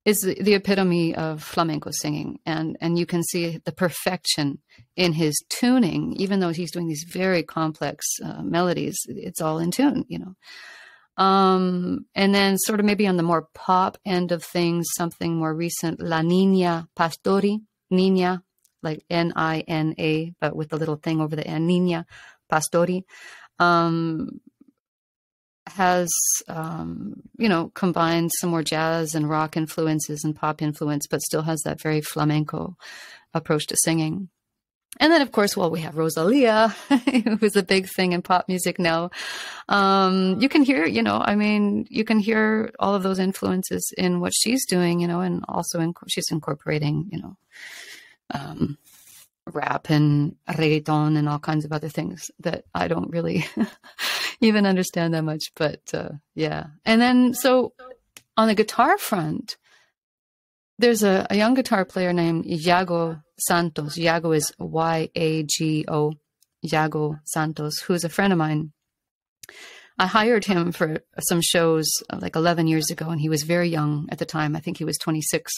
is the epitome of flamenco singing. And you can see the perfection in his tuning, even though he's doing these very complex melodies, it's all in tune, you know. And then sort of maybe on the more pop end of things, something more recent, La Niña Pastori, Niña, like Nina, but with the little thing over the N, Niña Pastori, has, you know, combined some more jazz and rock influences and pop influence, but still has that very flamenco approach to singing. And then, of course, we have Rosalia, who's a big thing in pop music now. You can hear, you know, I mean, you can hear all of those influences in what she's doing, you know, and also she's incorporating, you know, rap and reggaeton and all kinds of other things that I don't really even understand that much, but yeah. And then, so on the guitar front, there's a young guitar player named Yago Santos. Yago is Y-A-G-O, Yago Santos, who's a friend of mine. I hired him for some shows like 11 years ago, and he was very young at the time. I think he was 26.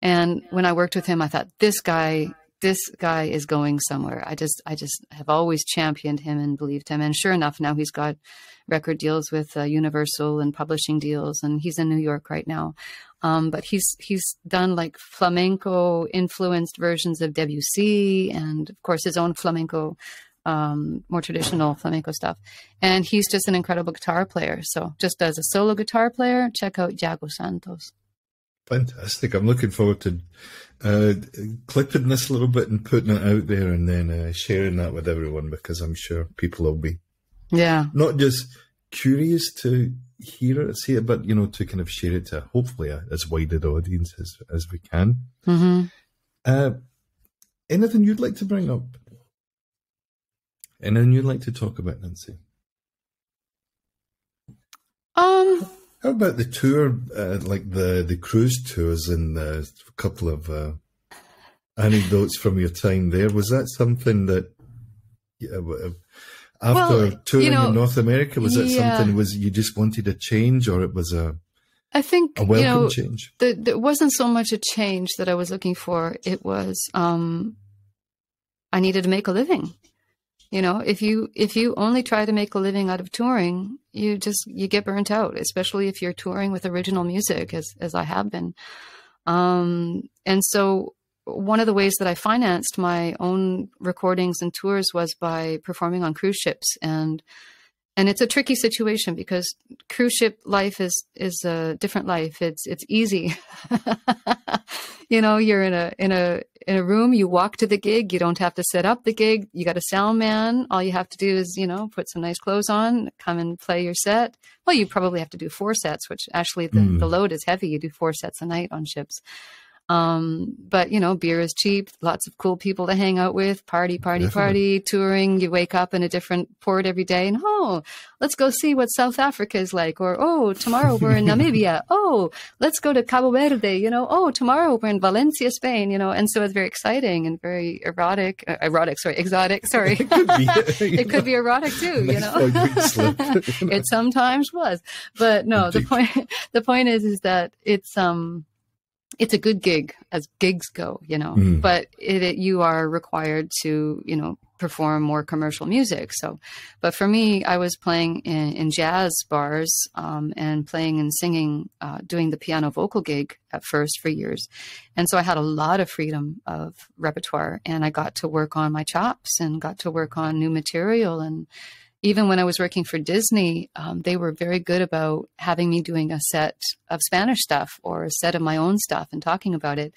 And when I worked with him, I thought, this guy is going somewhere. I just have always championed him and believed him. And sure enough, now he's got record deals with Universal and publishing deals, and he's in New York right now. But he's done like flamenco influenced versions of Debussy, and of course his own flamenco, more traditional flamenco stuff. And he's just an incredible guitar player. So just as a solo guitar player, check out Yago Santos. Fantastic. I'm looking forward to clipping this a little bit and putting it out there, and then sharing that with everyone, because I'm sure people will be not just curious to hear it, see it, but, you know, to kind of share it to hopefully as wide an audience as we can. Mm-hmm. Anything you'd like to bring up? Anything you'd like to talk about, Nancy? Um, How about the tour, like the cruise tours, and a couple of anecdotes from your time there? Was that something that, after touring in North America, was that something you just wanted a change, or it was I think, a welcome change? There wasn't so much a change that I was looking for. It was, I needed to make a living. If you only try to make a living out of touring, you get burnt out, especially if you're touring with original music, as I have been. And so one of the ways that I financed my own recordings and tours was by performing on cruise ships. And it's a tricky situation because cruise ship life is a different life. It's easy. You're in a room, you walk to the gig, you don't have to set up the gig. You got a sound man. All you have to do is, put some nice clothes on, come and play your set. Well, you probably have to do 4 sets, which actually the load is heavy. You do 4 sets a night on ships. But beer is cheap, lots of cool people to hang out with, party, touring. You wake up in a different port every day and, let's go see what South Africa is like. Or, tomorrow we're in Namibia. Let's go to Cabo Verde, tomorrow we're in Valencia, Spain, and so it's very exciting and very exotic. Sorry. It could be erotic too, It sometimes was, but no, the point is that it's a good gig as gigs go, but you are required to, perform more commercial music. So, but for me, I was playing in jazz bars, and playing and singing, doing the piano vocal gig at first for years. And so I had a lot of freedom of repertoire, and I got to work on my chops and got to work on new material. And even when I was working for Disney, they were very good about having me doing a set of Spanish stuff or a set of my own stuff and talking about it.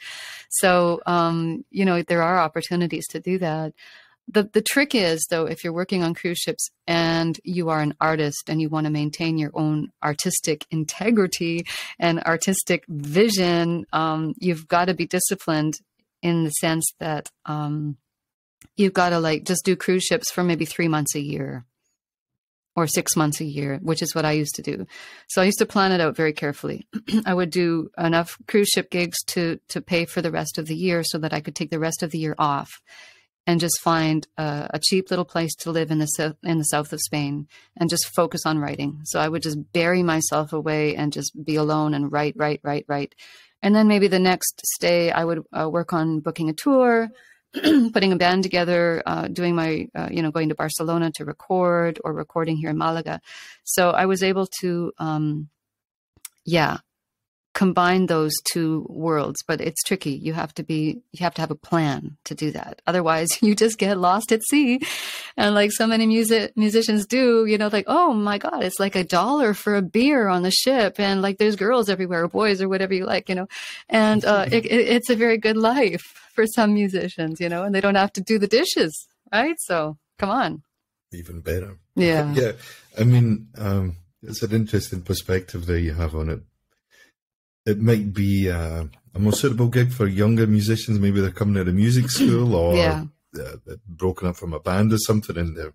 So, there are opportunities to do that. The trick is, though, if you're working on cruise ships and you are an artist and you want to maintain your own artistic integrity and artistic vision, you've got to be disciplined in the sense that you've got to just do cruise ships for maybe 3 months a year. Or 6 months a year, which is what I used to do. So I used to plan it out very carefully. I would do enough cruise ship gigs to pay for the rest of the year so that I could take the rest of the year off and just find a cheap little place to live in the south of Spain and just focus on writing. So I would just bury myself away and just be alone and write. And then maybe the next stay, I would work on booking a tour, putting a band together, doing my, going to Barcelona to record or recording here in Málaga. So I was able to, combine those two worlds, but it's tricky. You have to have a plan to do that. Otherwise you just get lost at sea. And like so many musicians do, oh my God, it's like $1 for a beer on the ship. And like there's girls everywhere, or boys or whatever you like, and it's a very good life for some musicians, and they don't have to do the dishes. Right. So come on. Even better. Yeah. Yeah. I mean, it's an interesting perspective there you have on it. It might be a more suitable gig for younger musicians. Maybe they're coming out of music school or broken up from a band or something. And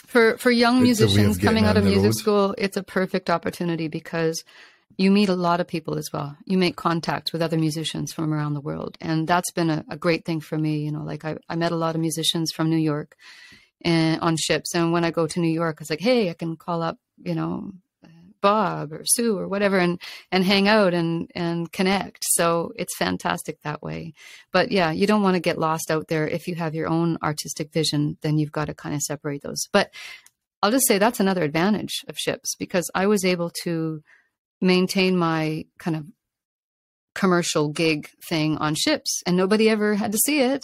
for young musicians coming out of music school, it's a perfect opportunity because you meet a lot of people as well. You make contacts with other musicians from around the world. And that's been a great thing for me. I met a lot of musicians from New York and on ships. And when I go to New York, I was like, hey, I can call up, Bob or Sue or whatever and hang out and connect. So it's fantastic that way. But yeah, you don't want to get lost out there. If you have your own artistic vision, then you've got to kind of separate those. But I'll just say that's another advantage of ships because I was able to maintain my kind of commercial gig thing on ships and nobody ever had to see it.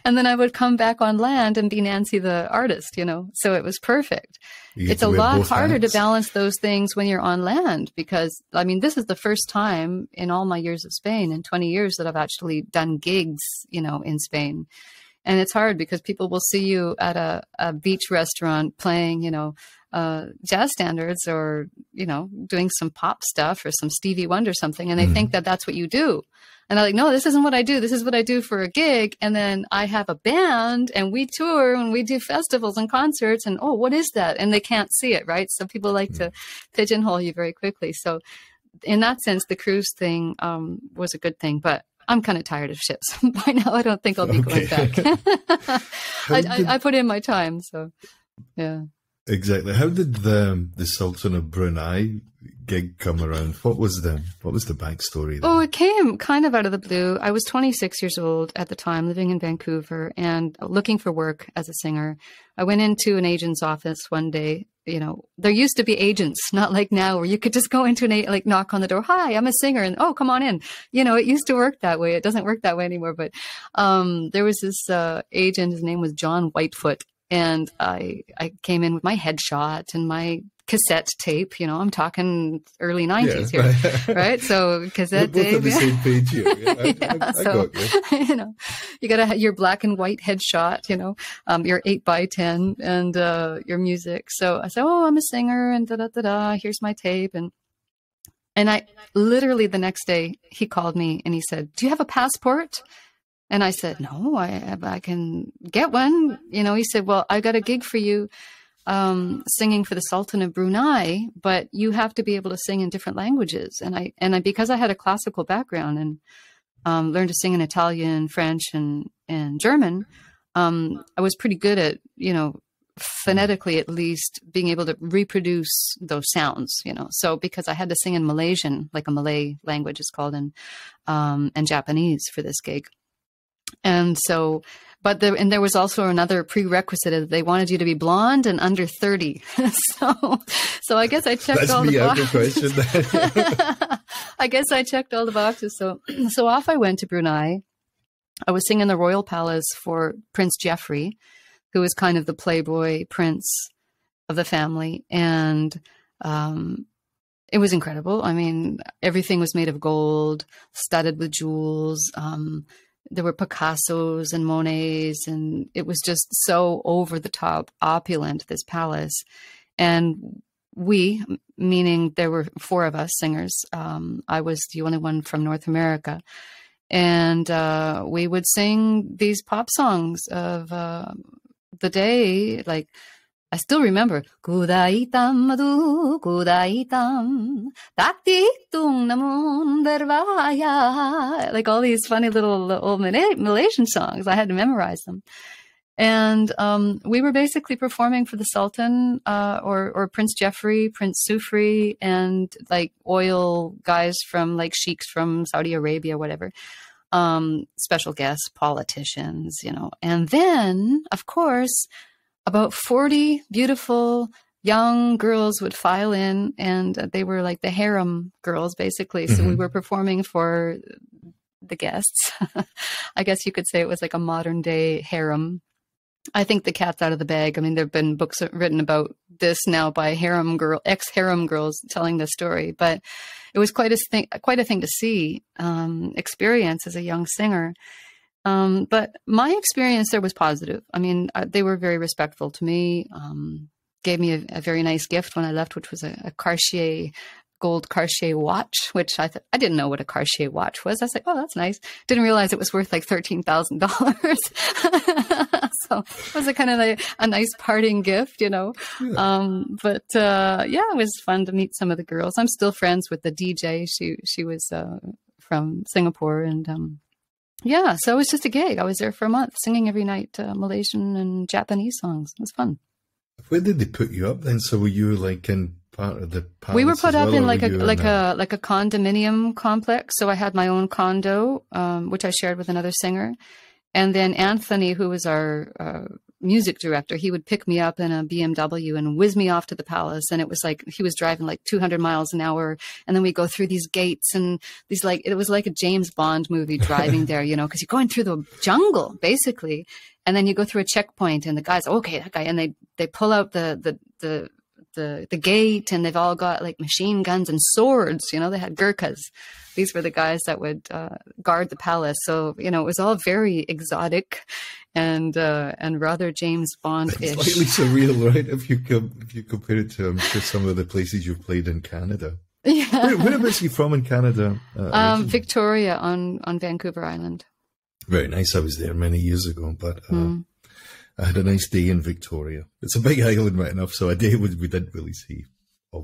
And then I would come back on land and be Nancy the artist, so it was perfect. It's a lot harder to balance those things when you're on land because this is the first time in all my years of Spain in 20 years that I've actually done gigs, in Spain. And it's hard because people will see you at a beach restaurant playing, jazz standards, or, doing some pop stuff or some Stevie Wonder something. And they think that that's what you do. And they're like, no, this isn't what I do. This is what I do for a gig. And then I have a band and we tour and we do festivals and concerts. And, oh, what is that? And they can't see it, right? So people like to pigeonhole you very quickly. So in that sense, the cruise thing was a good thing. But I'm kind of tired of ships by now. I don't think I'll be going back. I put in my time. So, yeah. Exactly. How did the Sultan of Brunei gig come around? What was the backstory there? Oh, it came kind of out of the blue. I was 26 years old at the time, living in Vancouver and looking for work as a singer. I went into an agent's office one day. There used to be agents, not like now where you could just go into knock on the door. Hi, I'm a singer. And oh, come on in. It used to work that way. It doesn't work that way anymore. But there was this agent. His name was John Whitefoot. And I came in with my headshot and my cassette tape. I'm talking early 90s here, right? So cassette tape. Both on the same page here. I got you. You got to have your black and white headshot, your 8x10 and your music. So I said, oh, I'm a singer and da-da-da-da. Here's my tape. And I literally the next day he called me and he said, do you have a passport? And I said, no, I can get one. He said, well, I got a gig for you singing for the Sultan of Brunei, but you have to be able to sing in different languages. And I because I had a classical background and learned to sing in Italian, French, and German, I was pretty good at, phonetically at least, being able to reproduce those sounds, So because I had to sing in Malaysian, like a Malay language is called, and Japanese for this gig. And so, and there was also another prerequisite that they wanted you to be blonde and under 30. so I guess I checked all the boxes. I guess I checked all the boxes. So off I went to Brunei. I was singing the Royal Palace for Prince Geoffrey, who was kind of the playboy prince of the family. And, it was incredible. I mean, everything was made of gold, studded with jewels. There were Picassos and Monets, and it was just so over the top opulent, this palace. And we, meaning there were 4 of us singers. I was the only one from North America. And we would sing these pop songs of the day, like, I still remember, Kudaitam madu, Kudaitam, Taktitung namun berbahaya, like all these funny little old Malaysian songs. I had to memorize them. And we were basically performing for the Sultan or Prince Geoffrey, Prince Sufri, and like oil guys from like sheiks from Saudi Arabia, whatever. Special guests, politicians, And then, of course, about 40 beautiful young girls would file in, and they were like the harem girls, basically. So we were performing for the guests. I guess you could say it was like a modern day harem. I think the cat's out of the bag. I mean, there have been books written about this now by ex-harem girls telling this story, but it was quite a thing to see, experience as a young singer. But my experience there was positive. I mean, they were very respectful to me, gave me a very nice gift when I left, which was a gold Cartier watch, which I didn't know what a Cartier watch was. I was like, oh, that's nice. Didn't realize it was worth like $13,000. So it was a nice parting gift, Yeah. But it was fun to meet some of the girls. I'm still friends with the DJ. She was from Singapore, and so it was just a gig. I was there for a month, singing every night Malaysian and Japanese songs. It was fun. Where did they put you up then? So were you like in part of the palace? We were put up in like a condominium complex. So I had my own condo, which I shared with another singer. And then Anthony, who was our music director, he would pick me up in a BMW and whiz me off to the palace. And it was like he was driving like 200 miles an hour. And then we go through these gates and these it was like a James Bond movie driving there, because you're going through the jungle, basically. And then you go through a checkpoint and the guys, okay, that guy. And they pull out the the gate, and they've all got like machine guns and swords. You know, they had Gurkhas. These were the guys that would guard the palace. So, you know, it was all very exotic and rather James Bond-ish. Slightly surreal, right? If you compare it to some of the places you've played in Canada. Yeah. Whereabouts are you from in Canada? Victoria on Vancouver Island. Very nice. I was there many years ago, but I had a nice day in Victoria. It's a big island, right enough, so a day we didn't really see. I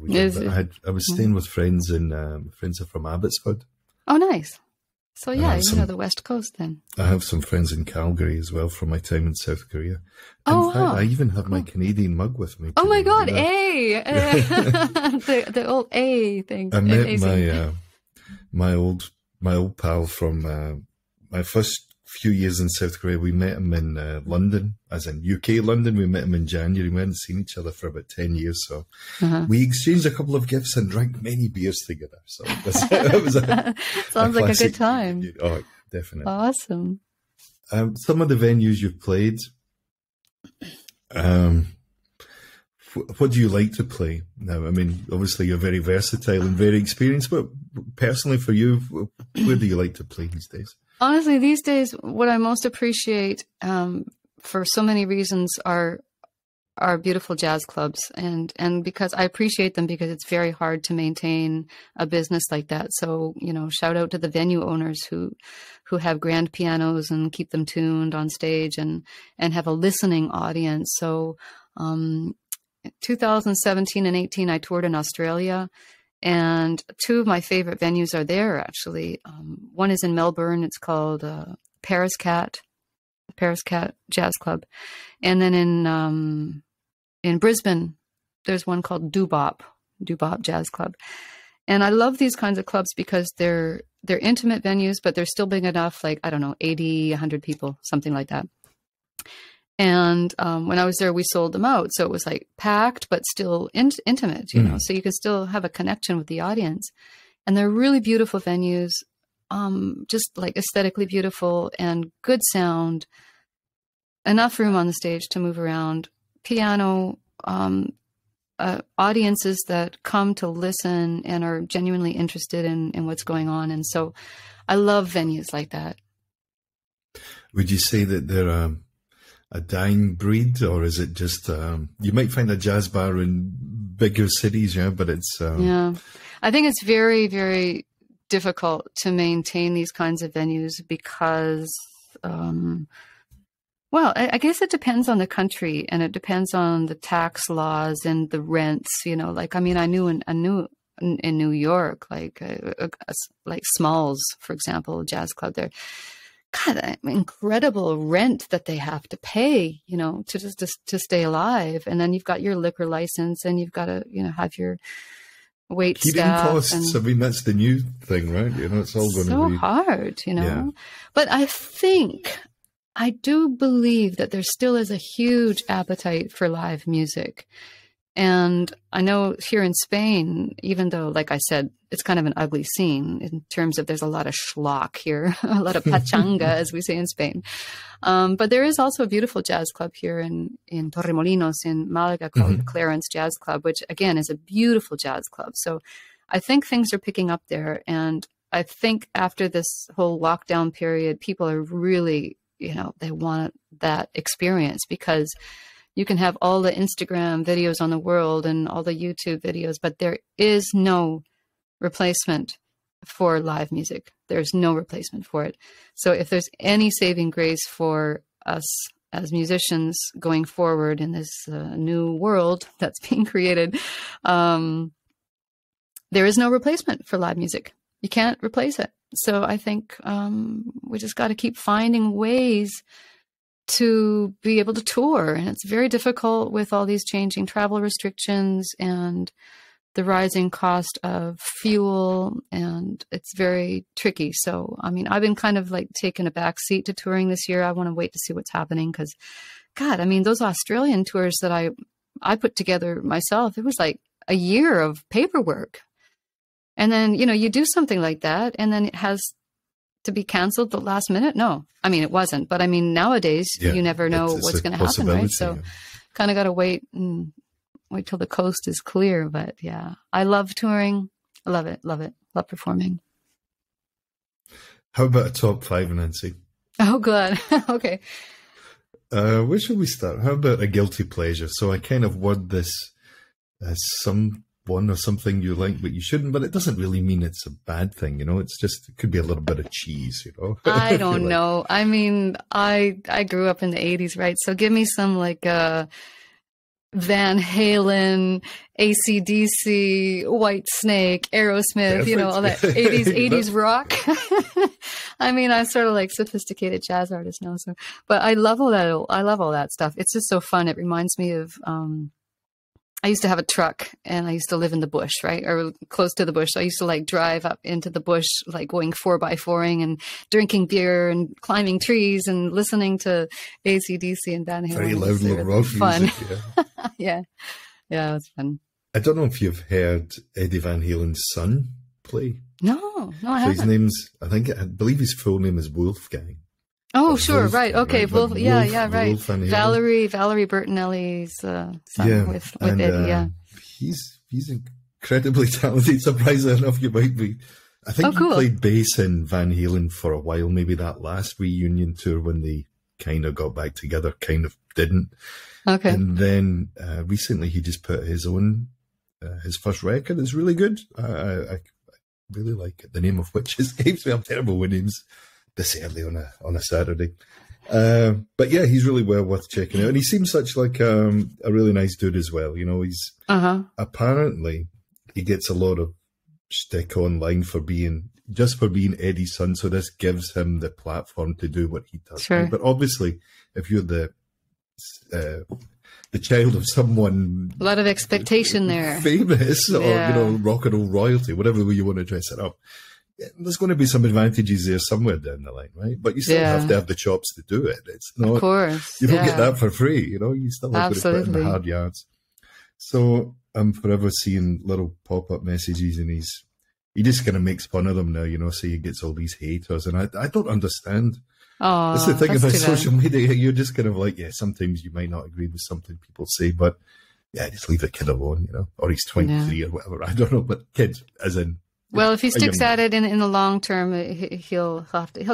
was staying with friends friends are from Abbotsford. Oh, nice. So yeah, you know the West Coast then. I have some friends in Calgary as well from my time in South Korea. In fact, I even have my Canadian mug with me. Oh my God, A! the old A thing. I met my old pal from my first few years in South Korea. We met him in London, as in UK London. We met him in January. We hadn't seen each other for about 10 years. So we exchanged a couple of gifts and drank many beers together. So it was sounds like a good time. Oh, definitely. Awesome. Some of the venues you've played, what do you like to play now? I mean, obviously you're very versatile and very experienced, but personally for you, where do you like to play these days? Honestly, these days, what I most appreciate for so many reasons are beautiful jazz clubs. And because I appreciate them because it's very hard to maintain a business like that. So, you know, shout out to the venue owners who have grand pianos and keep them tuned on stage and have a listening audience. So 2017 and 18, I toured in Australia. And two of my favorite venues are there, actually. One is in Melbourne. It's called Paris Cat Jazz Club. And then in Brisbane, there's one called Doo-Bop Jazz Club. And I love these kinds of clubs because they're intimate venues, but they're still big enough, like, I don't know, 80, 100 people, something like that. And when I was there, we sold them out. So it was like packed, but still intimate, you know, so you can still have a connection with the audience. And they're really beautiful venues, just like aesthetically beautiful and good sound, enough room on the stage to move around, piano, audiences that come to listen and are genuinely interested in what's going on. And so I love venues like that. Would you say that they're a dying breed, or is it just you might find a jazz bar in bigger cities, yeah, but it's yeah, I think it's very, very difficult to maintain these kinds of venues because well, I guess it depends on the country and it depends on the tax laws and the rents, you know, like, I mean, I knew in New York, like Smalls, for example, a jazz club there. God, that incredible rent that they have to pay, you know, to stay alive. And then you've got your liquor license and you've got to, you know, have your wait staff. Costs. I mean, that's the new thing, right? You know, it's all going to be so hard, you know. Yeah. But I do believe that there still is a huge appetite for live music. And I know here in Spain, even though, like I said, it's kind of an ugly scene in terms of there's a lot of schlock here, a lot of pachanga, as we say in Spain. But there is also a beautiful jazz club here in Torremolinos in Málaga called the Clarence Jazz Club, which again is a beautiful jazz club. So I think things are picking up there. And I think after this whole lockdown period, people are really, you know, they want that experience because you can have all the Instagram videos on the world and all the YouTube videos, but there is no replacement for live music. There's no replacement for it. So if there's any saving grace for us as musicians going forward in this new world that's being created, there is no replacement for live music. You can't replace it. So I think we just got to keep finding ways to be able to tour. And it's very difficult with all these changing travel restrictions and the rising cost of fuel. And it's very tricky. So, I mean, I've been kind of like taking a back seat to touring this year. I want to wait to see what's happening because, God, I mean, those Australian tours that I put together myself, it was like a year of paperwork. And then, you know, you do something like that and then it has to be canceled the last minute? No, I mean, it wasn't, but I mean, nowadays you never know what's going to happen, right? So kind of got to wait and wait till the coast is clear. But yeah, I love touring. I love it. Love it. Love performing. How about a top 5, Nancy? Oh, good. Okay. Where should we start? How about a guilty pleasure? So I kind of word this as someone or something you like, but you shouldn't. But it doesn't really mean it's a bad thing, you know. It's just, it could be a little bit of cheese, you know. I don't know. I mean, I grew up in the 80s, right? So give me some like Van Halen, AC/DC, White Snake, Aerosmith, you know, all that 80s rock. I mean, I'm sort of like sophisticated jazz artist now, so, but I love all that. I love all that stuff. It's just so fun. It reminds me of, I used to have a truck and I used to live in the bush, right? Or close to the bush. So I used to like drive up into the bush, like going 4x4ing and drinking beer and climbing trees and listening to AC/DC and Van Halen. Very loud little rock fun. music, yeah. Yeah. Yeah, it was fun. I don't know if you've heard Eddie Van Halen's son play. No, I so haven't. his name's, I believe his full name is Wolfgang. Oh, sure, right. Okay, right? Wolf, yeah, right. Wolf Van Halen. Valerie Bertinelli's son with and, Eddie, yeah. He's incredibly talented. Surprisingly enough, you might be. I think he played bass in Van Halen for a while. Maybe that last reunion tour when they kind of got back together, kind of didn't. Okay. And then recently he just put his own, his first record. It's really good. I really like it. The name of which escapes me. I'm terrible with names this early on a Saturday. But yeah, he's really well worth checking out. And he seems such like a really nice dude as well. You know, he's apparently he gets a lot of shtick online for being Eddie's son. So this gives him the platform to do what he does. Sure. But obviously, if you're the child of someone, a lot of expectation there, famous or you know, rock and roll royalty, whatever way you want to dress it up, there's going to be some advantages there somewhere down the line, right? But you still have to have the chops to do it. It's not, of course, you don't get that for free, you know. You still have to put in the hard yards. So I'm forever seeing little pop-up messages, and he just kind of makes fun of them now, you know. So he gets all these haters, and I don't understand. Oh, that's the thing about social media. You're just kind of like, yeah, sometimes you might not agree with something people say, but yeah, just leave the kid alone, you know. Or he's 23 or whatever. I don't know, but kids, as in. Well, if he sticks at it in the long term, he'll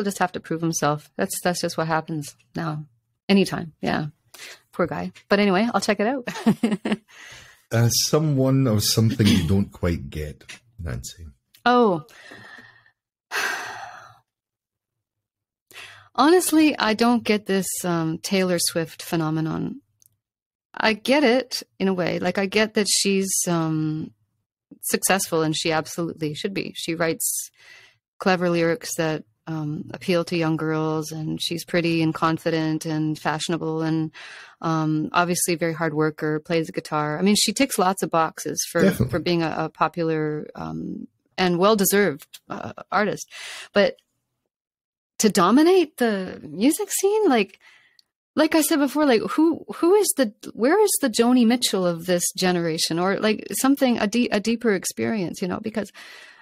just have to prove himself. That's just what happens now. Anytime, yeah. Poor guy. But anyway, I'll check it out. Someone or something you don't quite get, Nancy. Oh. Honestly, I don't get this Taylor Swift phenomenon. I get it in a way. Like, I get that she's successful, and she absolutely should be. She writes clever lyrics that appeal to young girls, and she's pretty and confident and fashionable, and obviously a very hard worker, plays the guitar. I mean, she ticks lots of boxes for being a popular and well-deserved artist. But to dominate the music scene, like I said before, like where is the Joni Mitchell of this generation, or like something, a deeper experience, you know, because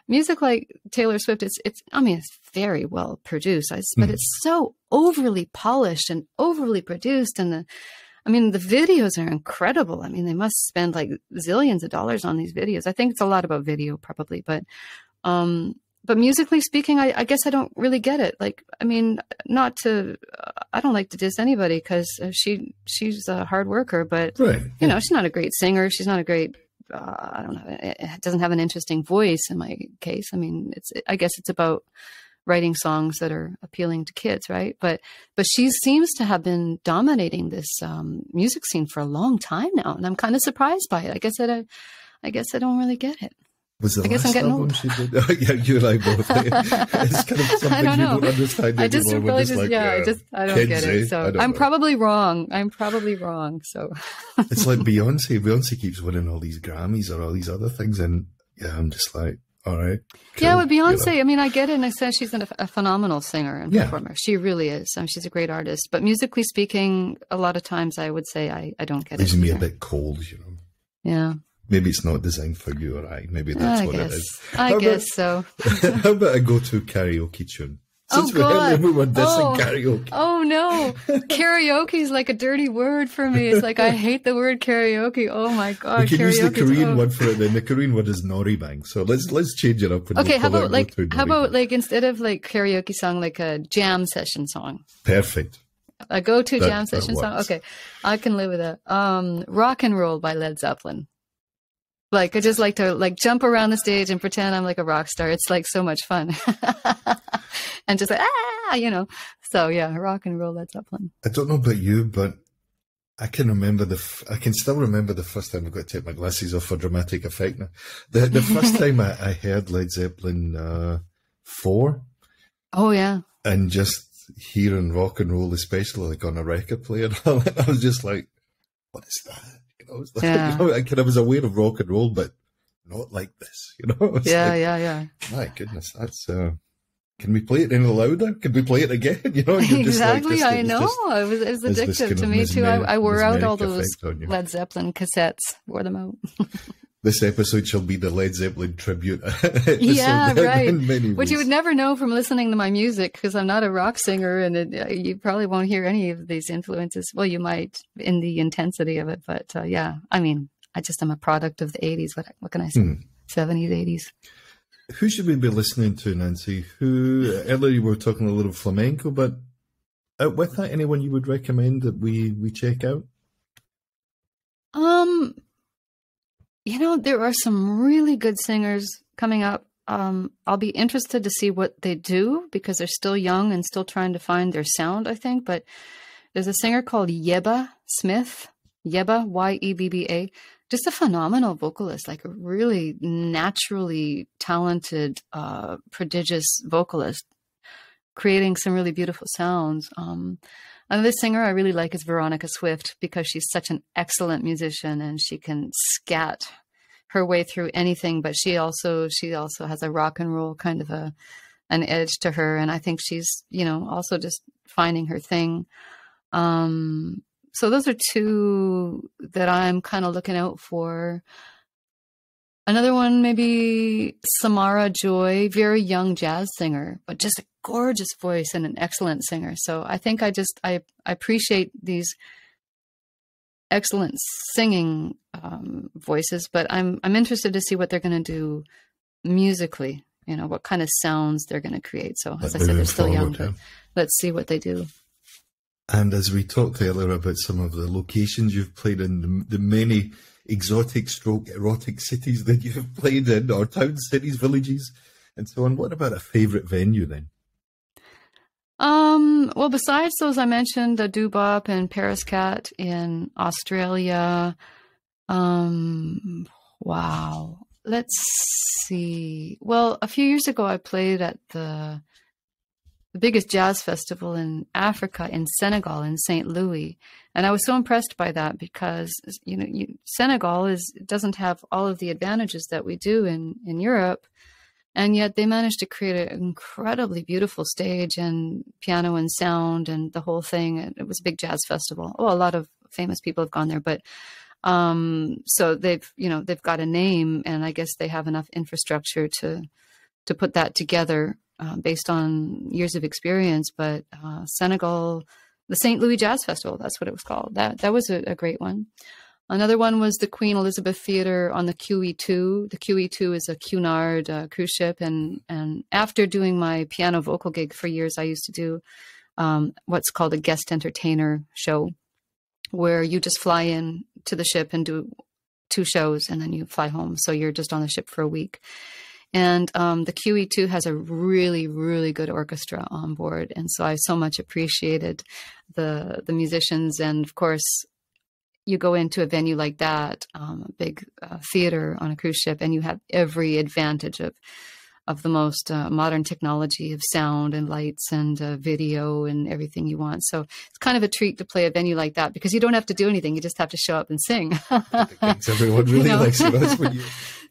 music like Taylor Swift, it's very well produced, but it's so overly polished and overly produced. And the videos are incredible. I mean, they must spend like zillions of dollars on these videos. I think it's a lot about video probably, but musically speaking, I guess I don't really get it. Like, I mean, I don't like to diss anybody, because she's a hard worker, but you know, she's not a great singer. She's not a great, I don't know, it doesn't have an interesting voice in my case. I mean, I guess it's about writing songs that are appealing to kids, right? But she seems to have been dominating this music scene for a long time now, and I'm kind of surprised by it. I guess I don't really get it. Was the I guess last I'm getting album old. she did? Yeah, you and I both. It's kind of something I don't know. you don't understand I just anymore. really I don't get it. So I'm probably wrong. So it's like Beyonce. Beyonce keeps winning all these Grammys or all these other things, and yeah, I'm just like, all right. Cool, yeah, with Beyonce, you know. I mean, I get it, and I said she's a phenomenal singer and performer. She really is. She's a great artist. But musically speaking, a lot of times I would say I don't get it. Leaves me a bit cold, you know. Yeah. Maybe it's not designed for you or I. Maybe that's what it is. I guess so. How about a go-to karaoke tune? Oh, Since we're God. everyone dissing Oh. karaoke. Oh, no. Karaoke is like a dirty word for me. It's like, I hate the word karaoke. Oh, my God. We can use the Karaoke. Korean word for it then. The Korean word is noribang. So let's change it up. And Okay, we'll how call about it like, go-to how about noribang. like, instead of like karaoke song, like a jam session song? Perfect. A go-to That- jam that session song? works. Okay. I can live with that. Rock and Roll by Led Zeppelin. Like, I just like to like jump around the stage and pretend I'm like a rock star. It's like so much fun. And just like, you know. So yeah, Rock and Roll Led Zeppelin. I don't know about you, but I can remember I can still remember the first time I've got to take my glasses off for dramatic effect now. The first time I heard Led Zeppelin 4 Oh yeah. and just hearing rock and roll, especially like on a record player, I was just like, what is that? You know, it's like, Yeah. you know, I was aware of rock and roll, but not like this, you know? It's Yeah, like, yeah. my goodness, that's, can we play it any louder? Can we play it again? You know, and you're just like, Exactly. this I thing is know. just- It was has this addictive kind to of me too. I wore out all mesmeric those effect on you. Led Zeppelin cassettes. Wore them out. This episode shall be the Led Zeppelin tribute. Yeah, episode right. in many Which you ways. would never know from listening to my music because I'm not a rock singer, and you probably won't hear any of these influences. Well, you might in the intensity of it, but yeah, I mean, I just am a product of the '80s. What can I say? 70s, 80s. Who should we be listening to, Nancy? Earlier you were talking a little flamenco, but with that, anyone you would recommend that we check out? You know, there are some really good singers coming up. I'll be interested to see what they do because they're still young and still trying to find their sound, I think. But there's a singer called Yebba Smith, Yebba, Yebba, just a phenomenal vocalist, like a really naturally talented, prodigious vocalist, creating some really beautiful sounds. Another singer I really like is Veronica Swift because she's such an excellent musician and she can scat her way through anything. But she also has a rock and roll kind of an edge to her, and I think she's also just finding her thing. So those are two that I'm kind of looking out for. Another one, maybe Samara Joy, very young jazz singer, but just a gorgeous voice and an excellent singer. So I think I appreciate these excellent singing voices, but I'm interested to see what they're going to do musically. You know, what kind of sounds they're going to create. So as I said, they're still young, but let's see what they do. And as we talked earlier about some of the locations you've played in, the many exotic stroke erotic cities that you have played in, or towns, cities, villages, and so on, what about a favourite venue then? Well, besides those I mentioned, the Doo-Bop and Paris Cat in Australia. Wow. Let's see. Well, a few years ago I played at the biggest jazz festival in Africa, in Senegal, in St. Louis. And I was so impressed by that because, Senegal doesn't have all of the advantages that we do in Europe. And yet they managed to create an incredibly beautiful stage and piano and sound and the whole thing. It was a big jazz festival. Oh, a lot of famous people have gone there, but so they've got a name, and I guess they have enough infrastructure to put that together. Based on years of experience, but Senegal, the St. Louis Jazz Festival, that's what it was called. That was a great one. Another one was the Queen Elizabeth Theatre on the QE2. The QE2 is a Cunard cruise ship, and after doing my piano vocal gig for years, I used to do what's called a guest entertainer show, where you just fly in to the ship and do 2 shows, and then you fly home. So you're just on the ship for a week. And the QE2 has a really, really good orchestra on board. And so I so much appreciated the musicians. And of course, you go into a venue like that, a big theater on a cruise ship, and you have every advantage of the most modern technology of sound and lights and video and everything you want. So it's kind of a treat to play a venue like that because you don't have to do anything. You just have to show up and sing. Thanks, everyone really likes it. That's when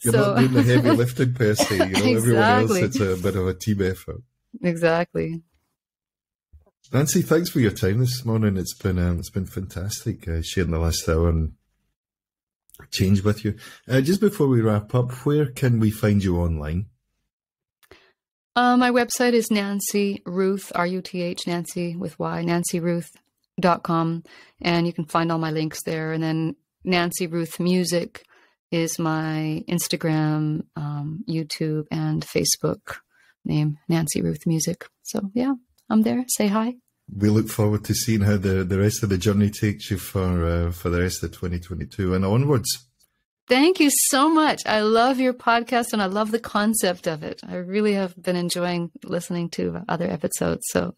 you're not doing the heavy lifting per se. Everyone else, it's a bit of a team effort. Exactly. Nancy, thanks for your time this morning. It's been fantastic sharing the last hour and change with you. Just before we wrap up, where can we find you online? My website is Nancy Ruth, Ruth, Nancy with Y, nancyruth.com. And you can find all my links there. And then Nancy Ruth Music is my Instagram, YouTube, and Facebook name, Nancy Ruth Music. So yeah, I'm there. Say hi. We look forward to seeing how the rest of the journey takes you for the rest of 2022 and onwards. Thank you so much. I love your podcast and I love the concept of it. I really have been enjoying listening to other episodes. So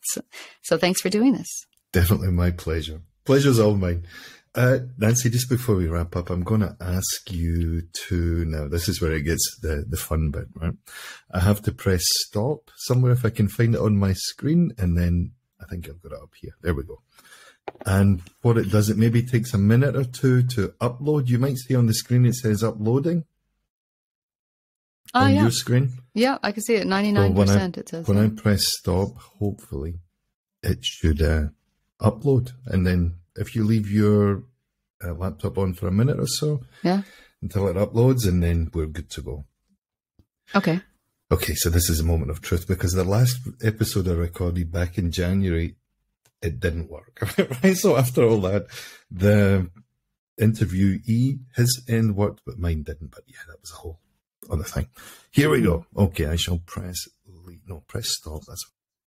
thanks for doing this. Definitely my pleasure. Pleasure's all mine. Nancy, just before we wrap up, I'm going to ask you to, now this is where it gets the fun bit, right? I have to press stop somewhere if I can find it on my screen, and then I think I've got it up here. There we go. And what it does, it maybe takes a minute or two to upload. You might see on the screen it says uploading on your screen. Yeah, I can see it. 99% it says. When I press stop, hopefully it should upload. And then if you leave your laptop on for a minute or so, until it uploads, and then we're good to go. Okay. Okay, so this is a moment of truth, because the last episode I recorded back in January, it didn't work. Right? So after all that, the interviewee, his end worked, but mine didn't. But yeah, that was a whole other thing. Here we go. Okay, I shall press stop. That's